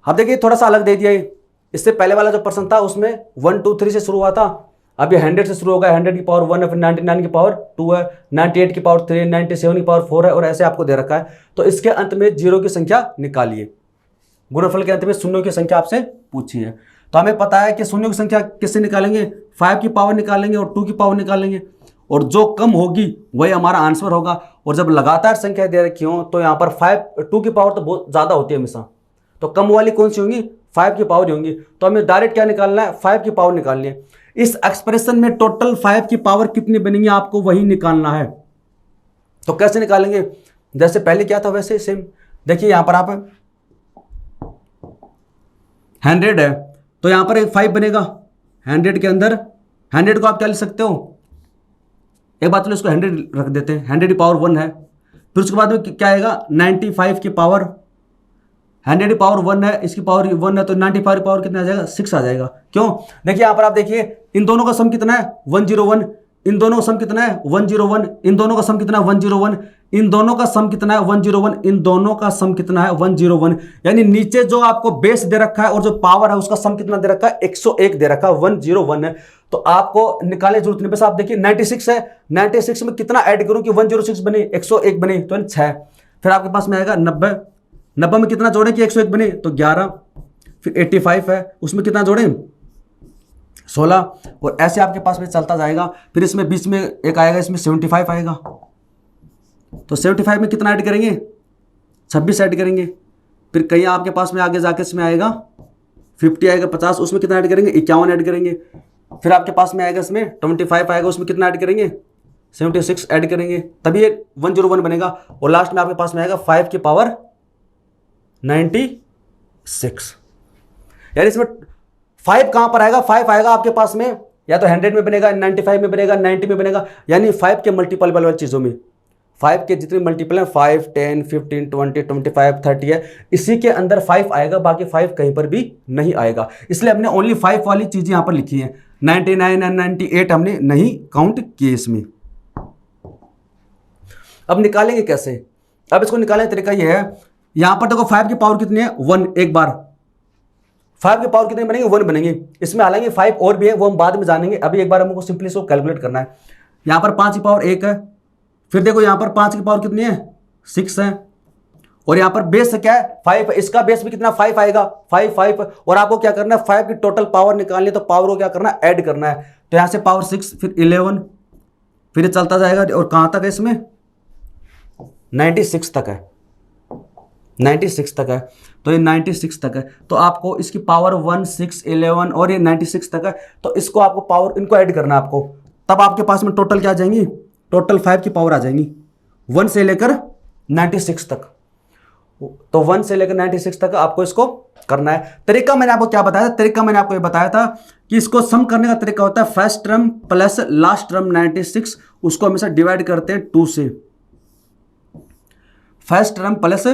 अब देखिए थोड़ा सा अलग दे दिया है, इससे पहले वाला जो प्रश्न था उसमें 1 2 3 से शुरू हुआ था, अब ये 100 से शुरू होगा, 100 की पावर 1 है, फिर 99 की पावर 2 है, 98 की पावर 3, 97 की पावर 4 है, और ऐसे आपको दे रखा है। तो इसके अंत में जीरो की संख्या निकालिए, गुणनफल के अंत में शून्यों की संख्या आपसे पूछी है। तो हमें पता है कि शून्यों की संख्या किससे निकालेंगे, 5 की पावर निकालेंगे और 2 की पावर निकालेंगे, और जो कम होगी वही हमारा आंसर होगा। और जब लगातार संख्या दे रखी हो तो यहाँ पर 2 की पावर तो बहुत ज़्यादा होती है हमेशा, तो कम वाली कौन सी होंगी, 5 की पावर ही होंगी। तो हमें डायरेक्ट क्या निकालना है, 5 की पावर निकालनी है। इस एक्सप्रेशन में टोटल 5 की पावर कितनी बनेंगी आपको वही निकालना है। तो कैसे निकालेंगे, जैसे पहले क्या था वैसे सेम। देखिए यहाँ पर आप 100 है तो यहाँ पर एक 5 बनेगा, 100 के अंदर 100 को आप क्या लिख सकते हो, एक बात चलो इसको 100 रख देते हैं, 100 की पावर 1 है, फिर उसके बाद में क्या आएगा 95 की पावर, 100 की पावर 1 है, इसकी पावर 1 है, तो 95 की पावर कितना आ जाएगा, 6 आ जाएगा। क्यों, देखिए यहाँ पर आप देखिए इन दोनों का सम कितना है 101, इन दोनों का सम कितना है 101, इन दोनों का सम कितना है 101, इन दोनों का सम कितना है 101, इन दोनों का सम कितना है 101। यानी नीचे जो आपको बेस दे रखा है और जो पावर है उसका सम कितना दे रखा है 101 दे रखा है, 101 है। तो आपको निकालने की जरूरत नहीं, बस आप देखिए 96 है, 96 में कितना ऐड करूं कि 106 बने, 101 बने, तो 6। फिर आपके पास में आएगा 90, 90 में कितना जोड़े कि 101 बने, तो 11। फिर 85 है, उसमें कितना जोड़े 16, और ऐसे आपके पास में चलता जाएगा। फिर इसमें बीच में एक आएगा, इसमें 75 आएगा, तो 75 में कितना ऐड करेंगे 26 ऐड करेंगे। फिर कहीं आपके पास में आगे जाके इसमें आएगा 50 आएगा, 50, उसमें कितना ऐड करेंगे 51 ऐड करेंगे। फिर आपके पास में आएगा इसमें 25 आएगा, उसमें कितना ऐड करेंगे 76 ऐड करेंगे, तभी ये 101 बनेगा। और लास्ट में आपके पास में आएगा 5 की पावर 96। यानी इसमें 5 कहां पर आएगा, 5 आएगा आपके पास में या तो 100 में बनेगा, 95 में बनेगा, 90 में बनेगा, यानी 5 के मल्टीपल वाली चीजों में, 5 के जितने मल्टीपल हैं 5, 10, 15, 20, 25, 30 है, इसी के अंदर 5 आएगा, बाकी 5 कहीं पर भी नहीं आएगा। इसलिए हमने ओनली 5 वाली चीजें यहां पर लिखी है, 99 और 98 हमने नहीं काउंट किए इसमें। अब निकालेंगे कैसे, अब इसको निकालने का तरीका यह है, यहां पर देखो 5 की पावर कितनी है 1, एक बार 5 की पावर कितने बनेंगे 1 बनेंगे, इसमें हालांकि 5 और भी है वो हम बाद में जानेंगे, अभी एक बार हमको सिंपली इसको कैलकुलेट करना है। यहां पर 5 की पावर 1 है, फिर देखो यहां पर 5 की पावर कितनी है 6 है, और यहां पर बेस क्या है 5, इसका बेस भी कितना 5 आएगा, 5 और आपको क्या करना है 5 की टोटल पावर निकालनी है, तो पावर को क्या करना है ऐड करना है। तो यहां से पावर 6, फिर 11, फिर ये चलता जाएगा, और कहां तक है इसमें 96 तक है, 96 तक है, तो ये 96 तक है। तो आपको इसकी पावर 1, 6, 11 और ये 96 तक है, तो इसको आपको पावर इनको ऐड करना है आपको, तब आपके पास में टोटल क्या आ जाएंगी, टोटल 5 की पावर आ जाएंगी 1 से लेकर 96 तक। तो 1 से लेकर 96 तक आपको इसको करना है। तरीका मैंने आपको क्या बताया था, तरीका मैंने आपको ये बताया था कि इसको सम करने का तरीका होता है first term plus last term 96, उसको हमेशा डिवाइड करते हैं 2 से। First term plus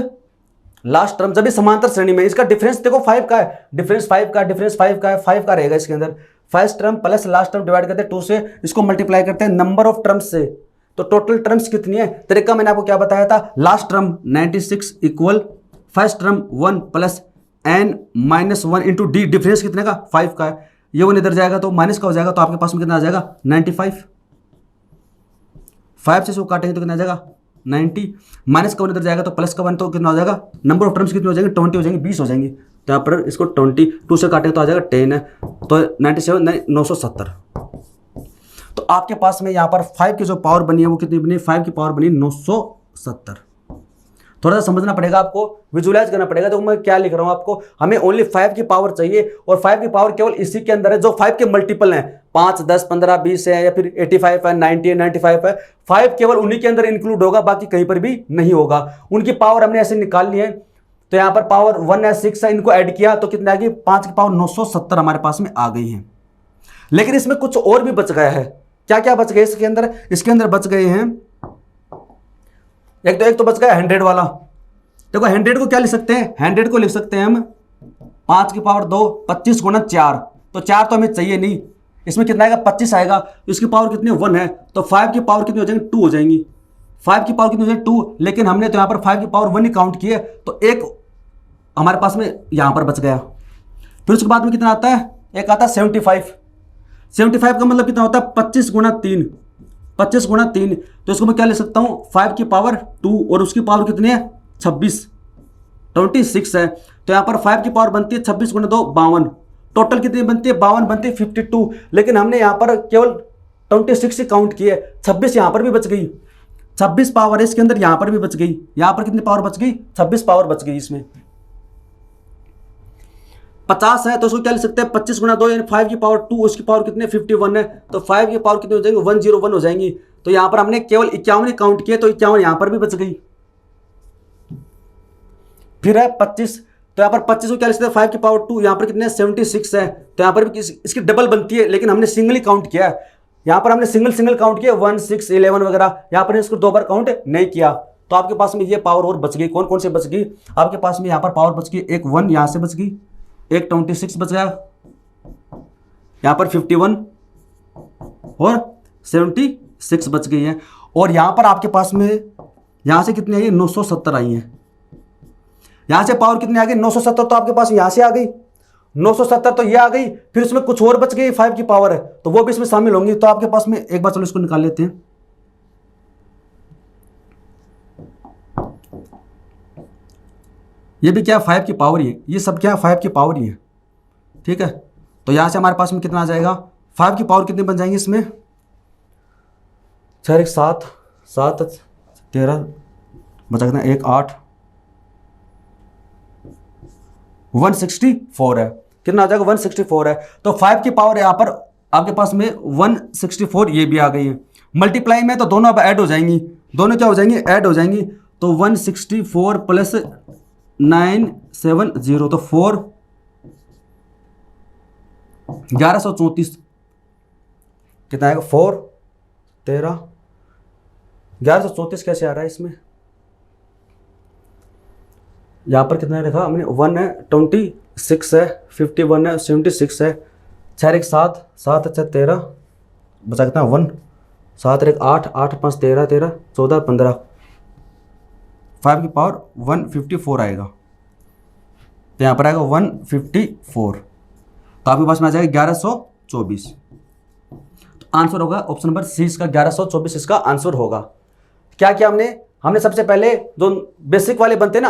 last term, जब भी समांतर श्रेणी में, इसका डिफरेंस देखो 5 का है, डिफरेंस 5 का, डिफरेंस 5 का है, 5 का रहेगा इसके अंदर। First term plus last term divide करते हैं 2 से, इसको मल्टीप्लाई करते हैं नंबर ऑफ टर्म्स से, तो टोटल टर्म्स कितनी है। तरीका मैंने आपको क्या बताया था, last term 96 equal first term 1 plus n minus 1 into D, difference कितने का 5 का है, ये 1 इधर जाएगा तो माइनस का हो जाएगा, तो आपके पास में कितना आ जाएगा 95, 5 से इसको काटेंगे तो कितना आ जाएगा 90, माइनस का 1 इधर जाएगा तो प्लस का 1, तो कितना हो जाएगा, नंबर ऑफ टर्म्स कितने हो जाएंगे 20 हो जाएंगे, 20 हो जाएंगे, तो यहाँ पर इसको 22 से काटेंगे तो आ जाएगा 10 है, तो 97 970। तो आपके पास में यहाँ पर 5 की जो पावर बनी है वो कितनी बनी, 5 की पावर बनी 970। थोड़ा सा समझना पड़ेगा आपको, विजुअलाइज करना पड़ेगा। तो मैं क्या लिख रहा हूँ आपको, हमें ओनली 5 की पावर चाहिए, और 5 की पावर केवल इसी के अंदर है जो 5 के मल्टीपल हैं, 5, 10, 15, 20 है, या फिर 85 है, 90 है, 95 है, 5 केवल उन्हीं के अंदर इंक्लूड होगा, बाकी कहीं पर भी नहीं होगा। उनकी पावर हमने ऐसे निकालनी है, तो यहाँ पर पावर 1 है, 6 है, इनको ऐड किया तो कितने आ गई, 5 की पावर 970 हमारे पास में आ गई है। लेकिन इसमें कुछ और भी बच गया है, क्या क्या बच गए इसके अंदर, इसके अंदर बच गए हैं, एक तो बच गया 100 वाला। देखो 100 को क्या लिख सकते हैं, 100 को लिख सकते हैं हम 5 की पावर 2, 25 गुना 4, तो 4 तो हमें चाहिए नहीं, इसमें कितना आएगा 25 आएगा, इसकी पावर कितनी 1 है, तो 5 की पावर कितनी हो जाएंगी 2 हो जाएंगी, 5 की पावर कितनी हो जाएगी 2, लेकिन हमने तो यहाँ पर 5 की पावर 1 ही काउंट की है, तो एक हमारे पास में यहाँ पर बच गया। फिर उसके बाद में कितना आता है, एक आता है 75। 75 का मतलब कितना होता है 25 गुणा 3, 25 गुणा 3। तो इसको मैं क्या ले सकता हूँ 5 की पावर 2 और उसकी पावर कितनी है 26 है। तो यहाँ पर 5 की पावर बनती है 26 गुणा 2 52। टोटल कितनी बनती है 52 बनती है 52, लेकिन हमने यहाँ पर केवल 26 ही काउंट किए, 26 यहाँ पर भी बच गई, 26 पावर है इसके अंदर, यहाँ पर भी बच गई। यहाँ पर कितनी पावर बच गई 26 पावर बच गई। इसमें 50 है तो उसको क्या लिख सकते हैं 25 गुणा 2 यानी 5 की पावर 2, उसकी पावर कितनी 51 है, तो 5 की पावर कितनी हो जाएंगे 101 हो जाएंगी। तो यहाँ पर हमने केवल 51 ही काउंट किए, तो 51 यहाँ पर भी बच गई। फिर है 25, तो यहाँ पर 25 को क्या लिख सकते हैं 5 की पावर 2, यहाँ पर कितने 76 है, तो यहाँ पर भी इसकी डबल बनती है, लेकिन हमने सिंगल ही काउंट किया है। यहाँ पर हमने सिंगल काउंट किया 1 6 11 वगैरह, यहाँ पर इसको 2 बार काउंट नहीं किया। तो आपके पास में ये पावर और बच गई। कौन कौन से बच गई आपके पास में, यहाँ पर पावर बच गई, एक 1 यहाँ से बच गई, एक 26 बच गया, यहाँ पर 51 और 76 बच गई है। और यहाँ पर आपके पास में यहाँ से कितनी आई है 970 आई है। यहाँ से पावर कितनी आ गई 970, तो आपके पास यहाँ से आ गई 970, तो ये आ गई। फिर इसमें कुछ और बच गई 5 की पावर है, तो वो भी इसमें शामिल होंगी। तो आपके पास में एक बार चलो इसको निकाल लेते हैं। ये भी क्या 5 की पावर ही है, ये सब क्या 5 की पावर ही है, ठीक है। तो यहाँ से हमारे पास में कितना आ जाएगा 5 की पावर कितनी बन जाएंगी इसमें 4 1 7 7 13 बचा कितना 1 8 164 है। कितना आ जाएगा 164 है। तो 5 की पावर यहाँ पर आपके पास में 164 ये भी आ गई है। मल्टीप्लाई में तो दोनों अब ऐड हो जाएंगी, दोनों क्या हो जाएंगी ऐड हो जाएंगी। तो 164 प्लस 970 तो 4 1134 कितना आएगा 4 13 1134 कैसे आ रहा है इसमें, यहाँ पर कितना लिखा हमने 1 है 26 है 51 है 76 है 4 1 7 7 अच्छा 13 बचा कितना 1 7 1 8 8 5 13 13 14 15 5 की पावर 154 आएगा। तो यहाँ पर आएगा 154, तो आपके पास में आ जाएगा 1124। तो आंसर होगा ऑप्शन नंबर सी इसका 1124 इसका आंसर होगा। क्या किया हमने सबसे पहले जो बेसिक वाले बनते ना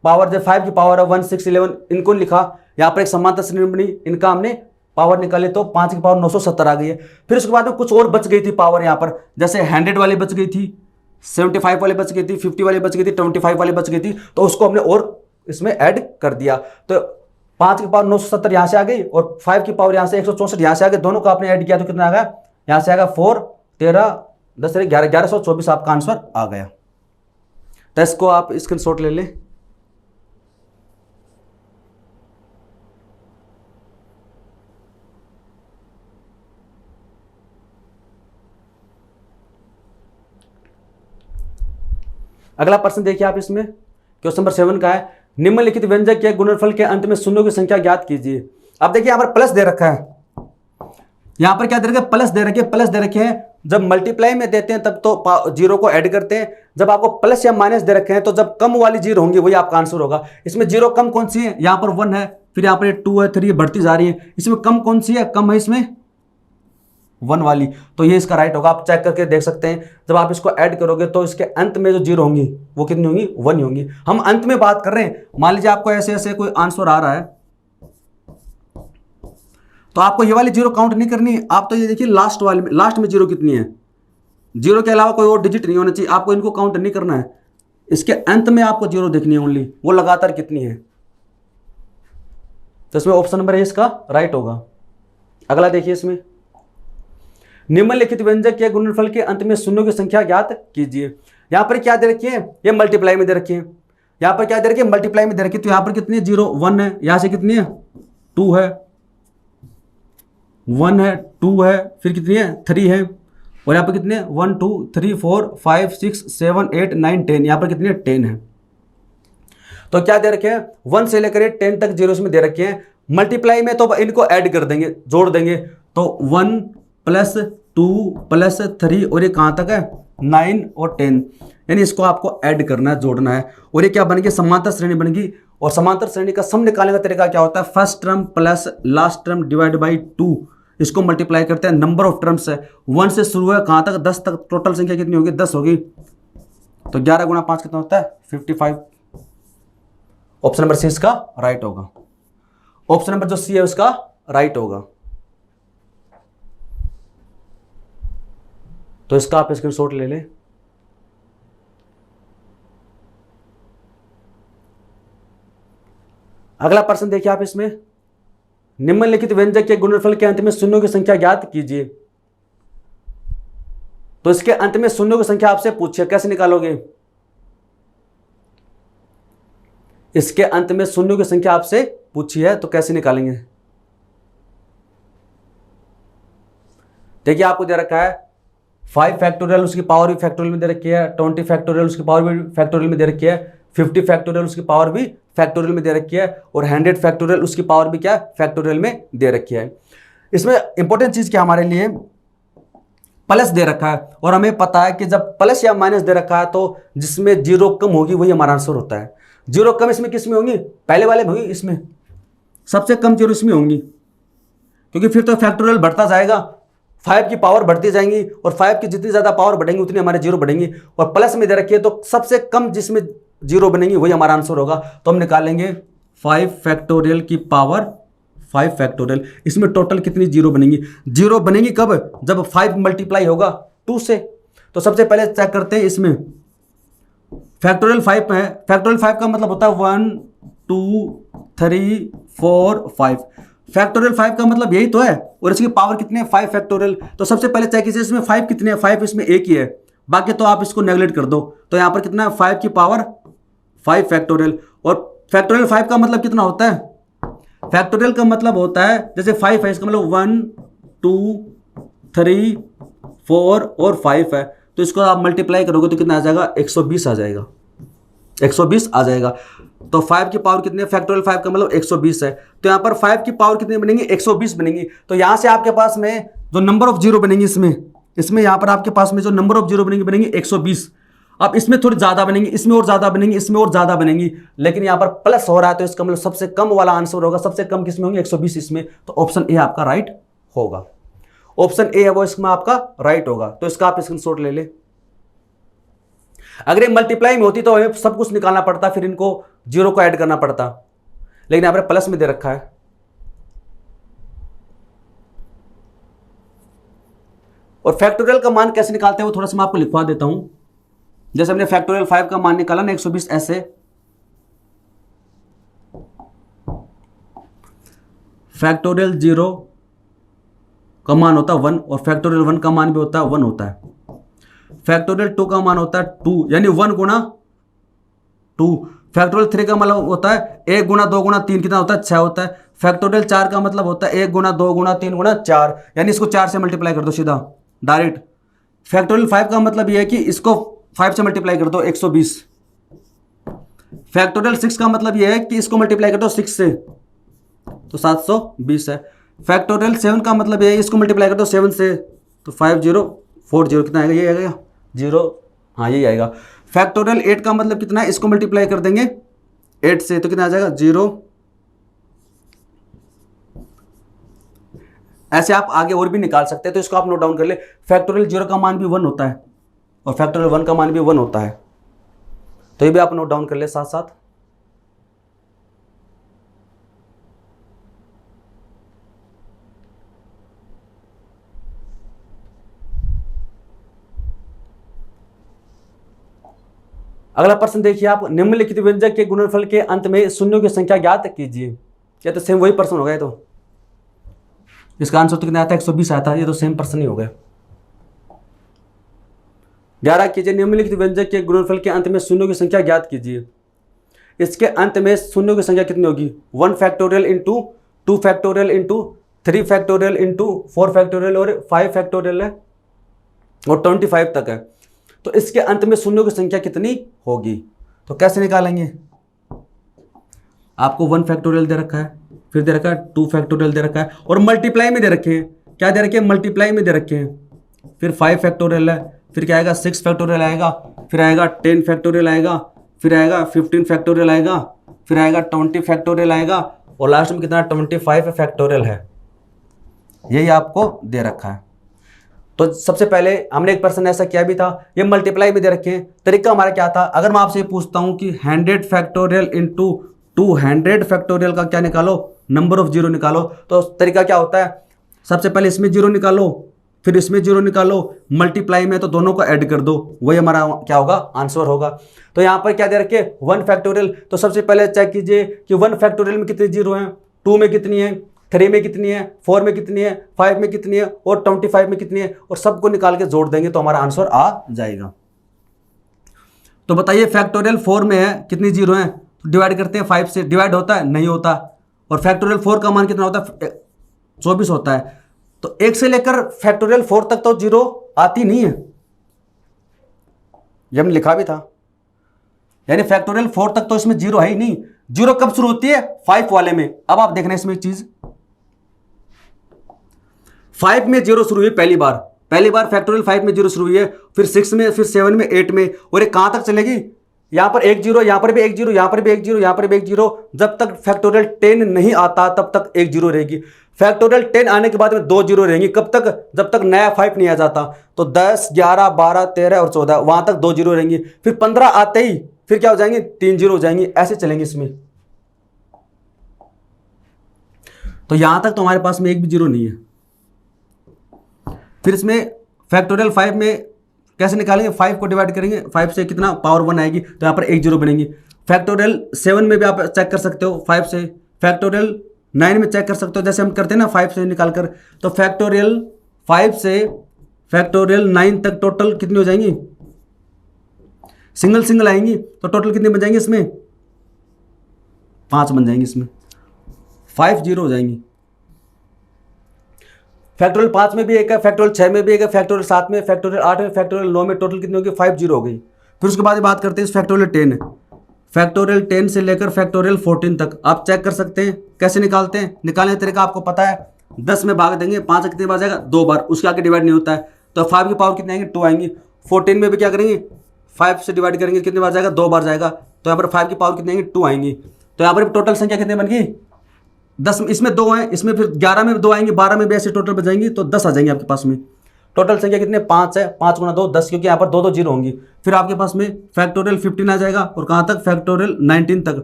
पावर, जब 5 की पावर है 1 6 11 इनको लिखा, यहाँ पर एक समांतर श्रेणी बनी, इनका हमने पावर निकाले तो 5 की पावर 970 आ गई है। फिर उसके बाद में कुछ और बच गई थी पावर यहाँ पर, जैसे 100 वाली बच गई थी, 75 वाली बच गई थी, 50 वाली बच गई थी, 25 वाली बच गई थी, तो उसको हमने और इसमें ऐड कर दिया। तो 5 की पावर 970 यहाँ से आ गई और 5 की पावर यहाँ से 164 यहाँ से आ गई, दोनों को आपने ऐड किया तो कितना आ गया, यहाँ से आएगा 4 13 10 11 1124 आपका आंसर आ गया। तो इसको आप स्क्रीनशॉट ले लें। अगला प्रश्न देखिए आप, इसमें क्वेश्चन नंबर 7 का है, निम्नलिखित व्यंजक के गुणनफल के अंत में शून्यों की संख्या ज्ञात कीजिए। अब देखिए यहाँ पर प्लस दे रखा है, यहाँ पर क्या दे रखा है प्लस दे रखे, प्लस दे रखे हैं। जब मल्टीप्लाई में देते हैं तब तो जीरो को ऐड करते हैं, जब आपको प्लस या माइनस दे रखे हैं तो जब कम वाली जीरो होंगी वही आपका आंसर होगा। इसमें जीरो कम कौन सी है, यहाँ पर 1 है, फिर यहाँ पर 2 है, 3 बढ़ती जा रही है, इसमें कम कौन सी है, कम है इसमें 1 वाली, तो ये इसका राइट होगा। आप चेक करके देख सकते हैं, जब आप इसको ऐड करोगे तो इसके अंत में जो जीरो होंगी वो कितनी होंगी 1 ही होंगी। हम अंत में बात कर रहे हैं, मान लीजिए आपको ऐसे ऐसे कोई आंसर आ रहा है तो आपको ये वाली जीरो काउंट नहीं करनी, आप तो ये देखिए लास्ट वाले में, लास्ट में जीरो कितनी है, जीरो के अलावा कोई और डिजिट नहीं होना चाहिए, आपको इनको काउंट नहीं करना है, इसके अंत में आपको जीरो देखनी है ओनली, वो लगातार कितनी है। तो इसमें ऑप्शन नंबर ए इसका राइट होगा। अगला देखिए, इसमें निम्नलिखित व्यंजक के गुणनफल के अंत में शून्यों की संख्या ज्ञात कीजिए। यहां पर क्या दे रखी है, ये मल्टीप्लाई में दे रखी है, यहां पर क्या दे रखी है मल्टीप्लाई में दे रखी है, तो यहां पर कितनी है 0 1 है, यहां से कितनी है 2 है, 1 है 2 है, फिर कितनी है 3 है, और यहाँ पर कितने 1 2 3 4 5 6 7 8 9 10, यहाँ पर कितनी है 10 है। तो क्या दे रखे हैं 1 से लेकर 10 तक जीरो में दे रखे हैं। मल्टीप्लाई में तो इनको ऐड कर देंगे, जोड़ देंगे, तो 1 + 2 + 3 और ये कहाँ तक है 9 और 10, यानी इसको आपको ऐड करना है, जोड़ना है। और ये क्या बन गई, समांतर श्रेणी बन गई। और समांतर श्रेणी का सम निकालने का तरीका क्या होता है, first term plus last term divide by 2, इसको मल्टीप्लाई करते हैं। नंबर ऑफ टर्म्स है, 1 से शुरू है कहाँ तक, 10 तक, टोटल संख्या कितनी होगी, 10 होगी। तो 11 गुणा 5 कितना होता है, 55। ऑप्शन नंबर सी इसका राइट होगा। ऑप्शन नंबर जो सी है उसका राइट होगा। तो इसका आप स्क्रीनशॉट ले लें। अगला प्रश्न देखिए आप इसमें, निम्नलिखित व्यंजक के गुणनफल के अंत में शून्यों की संख्या ज्ञात कीजिए। तो इसके अंत में शून्यों की संख्या आपसे पूछिए, कैसे निकालोगे। इसके अंत में शून्यों की संख्या आपसे पूछी है तो कैसे निकालेंगे। देखिए आपको दे रखा है 5 फैक्टोरियल, उसकी पावर भी फैक्टोरियल में दे रखी है, 20 फैक्टोरियल, उसकी पावर भी फैक्टोरियल में दे रखी है, 50 फैक्टोरियल, उसकी पावर भी फैक्टोरियल में दे रखी है, और 100 फैक्टोरियल, उसकी पावर भी क्या फैक्टोरियल में दे रखी है। इसमें इंपॉर्टेंट चीज क्या हमारे लिए, प्लस दे रखा है, और हमें पता है कि जब प्लस या माइनस दे रखा है तो जिसमें जीरो कम होगी वही हमारा आंसर होता है। जीरो कम इसमें किस में होंगी, पहले वाले में होगी, इसमें सबसे कम जीरो इसमें होंगी, क्योंकि फिर तो फैक्टोरियल बढ़ता जाएगा, 5 की पावर बढ़ती जाएंगी, और 5 की जितनी ज्यादा पावर बढ़ेंगी उतनी हमारे जीरो बढ़ेंगे। और प्लस में दे रखी है तो सबसे कम जिसमें जीरो बनेंगी वही हमारा आंसर होगा। तो हम निकालेंगे 5 फैक्टोरियल की पावर 5 फैक्टोरियल, इसमें टोटल कितनी जीरो बनेंगी, जीरो बनेंगी कब, जब 5 मल्टीप्लाई होगा 2 से। तो सबसे पहले चेक करते हैं, इसमें फैक्टोरियल 5 है, फैक्टोरियल 5 का मतलब होता है 1 2 3 4 5, फैक्टोरियल 5 का मतलब यही तो है, और इसकी पावर कितने है 5 फैक्टोरियल। तो सबसे पहले चेक कीजिए इसमें 5 कितने हैं, 5 इसमें एक ही है, बाकी तो आप इसको नेगलेक्ट कर दो। तो यहाँ पर कितना है 5 की पावर 5 फैक्टोरियल, और फैक्टोरियल 5 का मतलब कितना होता है, फैक्टोरियल का मतलब होता है जैसे 5 है, इसका मतलब 1 2 3 4 और 5 है, तो इसको आप मल्टीप्लाई करोगे तो कितना आ जाएगा, 120 आ जाएगा, 120 आ जाएगा। तो 5 की पावर कितनी है, फैक्टोरियल 5 का मतलब 120 है। तो यहाँ पर 5 की पावर कितनी बनेंगी, 120 बनेंगी। तो यहाँ से आपके पास में जो नंबर ऑफ जीरो बनेंगी, इसमें यहाँ पर आपके पास में जो नंबर ऑफ जीरो बनेंगी 120। अब इसमें थोड़ी ज्यादा बनेंगी, इसमें और ज्यादा बनेंगी, इसमें और ज्यादा बनेंगी, लेकिन यहाँ पर प्लस हो रहा है तो इसका मतलब सबसे कम वाला आंसर होगा। सबसे कम किसमें होंगे, 120 इसमें। तो ऑप्शन ए आपका राइट होगा, ऑप्शन ए है वो इसमें आपका राइट होगा। तो इसका आप स्क्रीनशॉट ले ले। अगर ये मल्टीप्लाई में होती तो हमें सब कुछ निकालना पड़ता, फिर इनको जीरो को ऐड करना पड़ता, लेकिन यहाँ पर प्लस में दे रखा है। और फैक्टोरियल का मान कैसे निकालते हैं वो थोड़ा सा मैं आपको लिखवा देता हूं। जैसे हमने फैक्टोरियल 5 का मान निकाला ना 120 ऐसे, फैक्टोरियल 0 का मान होता है 1, और फैक्टोरियल 1 का मान भी होता है 1 होता है। फैक्टोरियल 2 का मान होता है 2, यानी 1 गुणा 2। फैक्टोरियल 3 का मतलब होता है 1 गुणा 2 गुणा 3 कितना होता है, 6 होता है। फैक्टोरियल 4 का मतलब होता है 1 गुणा 2 गुणा 3 गुणा 4, यानी इसको 4 से मल्टीप्लाई कर दो सीधा डायरेक्ट। फैक्टोरियल 5 का मतलब यह है कि इसको 5 से मल्टीप्लाई कर दो 120। फैक्टोरियल 6 का मतलब यह है कि इसको मल्टीप्लाई कर दो 6 से, तो 720 है। फैक्टोरियल 7 का मतलब यह है इसको मल्टीप्लाई कर दो 7 से, तो 5040 कितना आएगा, ये आएगा 0, हाँ यही आएगा। फैक्टोरियल 8 का मतलब कितना है, इसको मल्टीप्लाई कर देंगे 8 से, तो कितना आ जाएगा 0। ऐसे आप आगे और भी निकाल सकते हैं, तो इसको आप नोट डाउन कर ले। फैक्टोरियल 0 का मान भी 1 होता है, और फैक्टोरियल 1 का मान भी 1 होता है, तो ये भी आप नोट डाउन कर ले साथ साथ। अगला प्रश्न देखिए आप, निम्नलिखित व्यंजक के गुणनफल के अंत में शून्यों की संख्या ज्ञात कीजिए। क्या तो सेम वही प्रश्न हो गया, तो इसका आंसर तो कितना आता है 120 आता है, ये तो सेम प्रश्न ही हो गया। 11 कीजिए, निम्नलिखित व्यंजक के गुणनफल के अंत में शून्यों की संख्या ज्ञात कीजिए। इसके अंत में शून्यों की संख्या कितनी होगी, 1 factorial into 2 factorial into 3 factorial into 4 factorial और 5 फैक्टोरियल है, और 25 तक है। तो इसके अंत में शून्यों की संख्या कितनी होगी, तो कैसे निकालेंगे। आपको 1 फैक्टोरियल दे रखा है, फिर दे रखा है 2 फैक्टोरियल दे रखा है, और मल्टीप्लाई में दे रखे हैं। क्या दे रखे हैं, मल्टीप्लाई में दे रखे हैं। फिर 5 फैक्टोरियल है, फिर क्या आएगा 6 फैक्टोरियल आएगा, फिर आएगा 10 फैक्टोरियल आएगा, फिर आएगा 15 फैक्टोरियल आएगा, फिर आएगा 20 फैक्टोरियल आएगा और लास्ट में कितना 25 फैक्टोरियल है। यही आपको दे रखा है। तो सबसे पहले हमने एक पर्सन ऐसा किया भी था, ये मल्टीप्लाई भी दे रखे हैं। तरीका हमारा क्या था, अगर मैं आपसे पूछता हूं कि 100 फैक्टोरियल इंटू 200 फैक्टोरियल का क्या निकालो, नंबर ऑफ जीरो निकालो, तो तरीका क्या होता है, सबसे पहले इसमें जीरो निकालो, फिर इसमें जीरो निकालो, मल्टीप्लाई में तो दोनों को ऐड कर दो, वही हमारा क्या होगा, आंसर होगा। तो यहाँ पर क्या दे रखे 1 फैक्टोरियल, तो सबसे पहले चेक कीजिए कि 1 फैक्टोरियल में कितने जीरो हैं, 2 में कितनी है, 3 में कितनी है, 4 में कितनी है, 5 में कितनी है और 25 में कितनी है, और सबको निकाल के जोड़ देंगे तो हमारा आंसर आ जाएगा। तो बताइए फैक्टोरियल 4 में है, कितनी जीरो हैं, तो डिवाइड करते हैं 5 से, डिवाइड होता है, नहीं होता। और फैक्टोरियल 4 का मान कितना होता है, 24 होता है। तो 1 से लेकर फैक्टोरियल 4 तक तो जीरो आती नहीं है, ये हमने लिखा भी था, यानी फैक्टोरियल 4 तक तो इसमें जीरो है ही नहीं। जीरो कब शुरू होती है, 5 वाले में। अब आप देखना इसमें एक चीज, 5 में जीरो शुरू हुई पहली बार फैक्टोरियल 5 में जीरो शुरू हुई है, फिर 6 में, फिर 7 में, 8 में, और ये कहां तक चलेगी, यहां पर एक जीरो, यहां पर भी एक जीरो, यहां पर भी एक जीरो, यहां पर भी एक जीरो। जब तक फैक्टोरियल 10 नहीं आता तब तक एक जीरो रहेगी। फैक्टोरियल 10 आने के बाद में 2 जीरो रहेंगी, कब तक, जब तक नया 5 नहीं आ जाता। तो 10, 11, 12, 13 और 14 वहां तक 2 जीरो रहेंगी। फिर 15 आते ही फिर क्या हो जाएंगे, 3 जीरो हो जाएंगे, ऐसे चलेंगे इसमें। तो यहां तक तो हमारे पास में एक भी जीरो नहीं है। फिर इसमें फैक्टोरियल 5 में कैसे निकालेंगे, 5 को डिवाइड करेंगे, 5 से कितना पावर 1 आएगी, तो यहाँ पर एक जीरो बनेंगी। फैक्टोरियल 7 में भी आप चेक कर सकते हो 5 से, फैक्टोरियल 9 में चेक कर सकते हो, जैसे हम करते हैं ना 5 से निकाल कर। तो फैक्टोरियल 5 से फैक्टोरियल 9 तक टोटल कितनी हो जाएंगी, सिंगल सिंगल आएंगी, तो टोटल कितने बन जाएंगे इसमें, 5 बन जाएंगे इसमें, 5 जीरो हो जाएंगी। फैक्टोरियल 5 में भी एक है, फैक्टोरियल 6 में भी एक है, फैक्टोरियल 7 में, फैक्टोरियल 8 में, फैक्टोरियल 9 में, टोटल कितनी होगी, 5 जीरो हो गई। फिर उसके बाद बात करते हैं फैक्टोरियल 10 है, फैक्टोरियल 10 से लेकर फैक्टोरियल 14 तक आप चेक कर सकते हैं कैसे निकालते हैं। निकालने का तरीका आपको पता है, 10 में भाग देंगे, 5 कितने बार जाएगा, 2 बार, उसके आगे डिवाइड नहीं होता है। तो 5 की पावर कितने आएंगे, 2 आएंगी। 14 में भी क्या करेंगे, 5 से डिवाइड करेंगे, कितने बार जाएगा, 2 बार जाएगा। तो यहाँ पर 5 की पावर कितने आएंगे, 2 आएंगी। तो यहाँ पर टोटल संख्या कितनी बन गई, 10, इसमें 2 हैं, इसमें फिर 11 में 2 आएंगे, 12 में भी ऐसे टोटल बजाएंगे, तो 10 आ जाएंगे आपके पास में। टोटल संख्या कितने, 5 है, 5 गुना 2 10, क्योंकि यहाँ पर 2 जीरो होंगी। फिर आपके पास में फैक्टोरियल 15 आ जाएगा, और कहाँ तक, फैक्टोरियल 19 तक,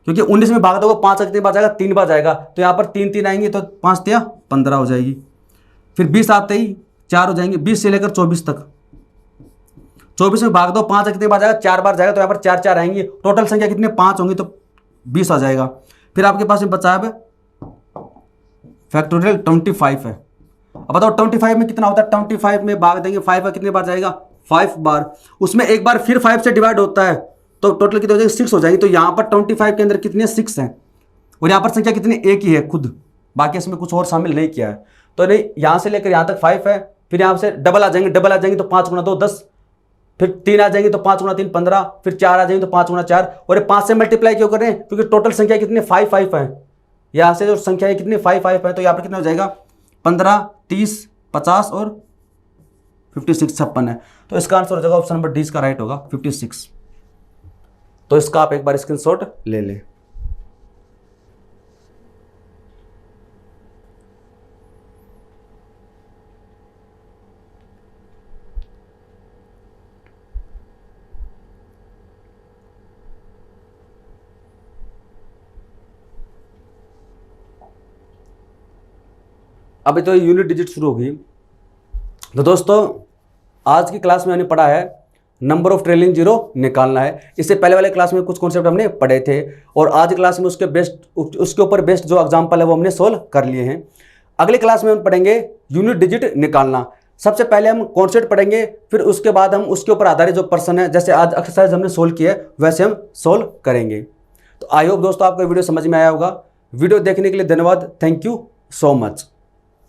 क्योंकि 19 में भाग दोगे 5 कितने बार जाएगा, 3 बार जाएगा। तो यहाँ पर 3 3 आएंगे, तो 5 तिया 15 हो जाएगी। फिर 20 आते ही 4 हो जाएंगे, 20 से लेकर 24 तक, 24 में भाग दो, 5 कितने बार जाएगा, 4 बार जाएगा, तो यहाँ पर 4 4 आएंगे। टोटल संख्या कितने, 5 होंगी, तो 20 आ जाएगा। फिर आपके पास में बचा है फैक्टोरियल 25 है। अब बताओ 25 में कितना होता है, 25 में भाग देंगे 5 का कितने बार जाएगा, 5 बार, उसमें एक बार फिर 5 से डिवाइड होता है, तो टोटल कितने हो जाएंगे, 6 हो जाएंगे। तो यहाँ पर 25 के अंदर कितने 6 हैं, और यहाँ पर संख्या कितनी, एक ही है खुद, बाकी इसमें कुछ और शामिल नहीं किया है। तो नहीं, यहाँ से लेकर यहाँ तक 5 है, फिर यहाँ से डबल आ जाएंगे, तो 5 गुना 2 10, फिर 3 आ जाएंगे, तो 5 गुना 3 15, फिर 4 आ जाएंगे, तो 5 गुना 4, और ये 5 से मल्टीप्लाई क्यों कर रहे हैं, क्योंकि टोटल संख्या कितनी 5 5 है। यहाँ से जो संख्या है कितनी 5 5 है, तो यहाँ पर कितना हो जाएगा, 15 30 50 और 56 56 है। तो इसका आंसर हो जाएगा ऑप्शन नंबर डी, इसका राइट होगा 56। तो इसका आप एक बार स्क्रीनशॉट ले लें। अभी तो यूनिट डिजिट शुरू होगी। तो दोस्तों आज की क्लास में हमने पढ़ा है नंबर ऑफ ट्रेलिंग जीरो निकालना है। इससे पहले वाले क्लास में कुछ कॉन्सेप्ट हमने पढ़े थे, और आज की क्लास में उसके ऊपर बेस्ट जो एग्जाम्पल है वो हमने सोल्व कर लिए हैं। अगली क्लास में हम पढ़ेंगे यूनिट डिजिट निकालना। सबसे पहले हम कॉन्सेप्ट पढ़ेंगे, फिर उसके बाद हम उसके ऊपर आधारित जो प्रश्न है, जैसे आज एक्सरसाइज हमने सोल्व किया है वैसे हम सोल्व करेंगे। तो आई होप दोस्तों आपको वीडियो समझ में आया होगा। वीडियो देखने के लिए धन्यवाद, थैंक यू सो मच।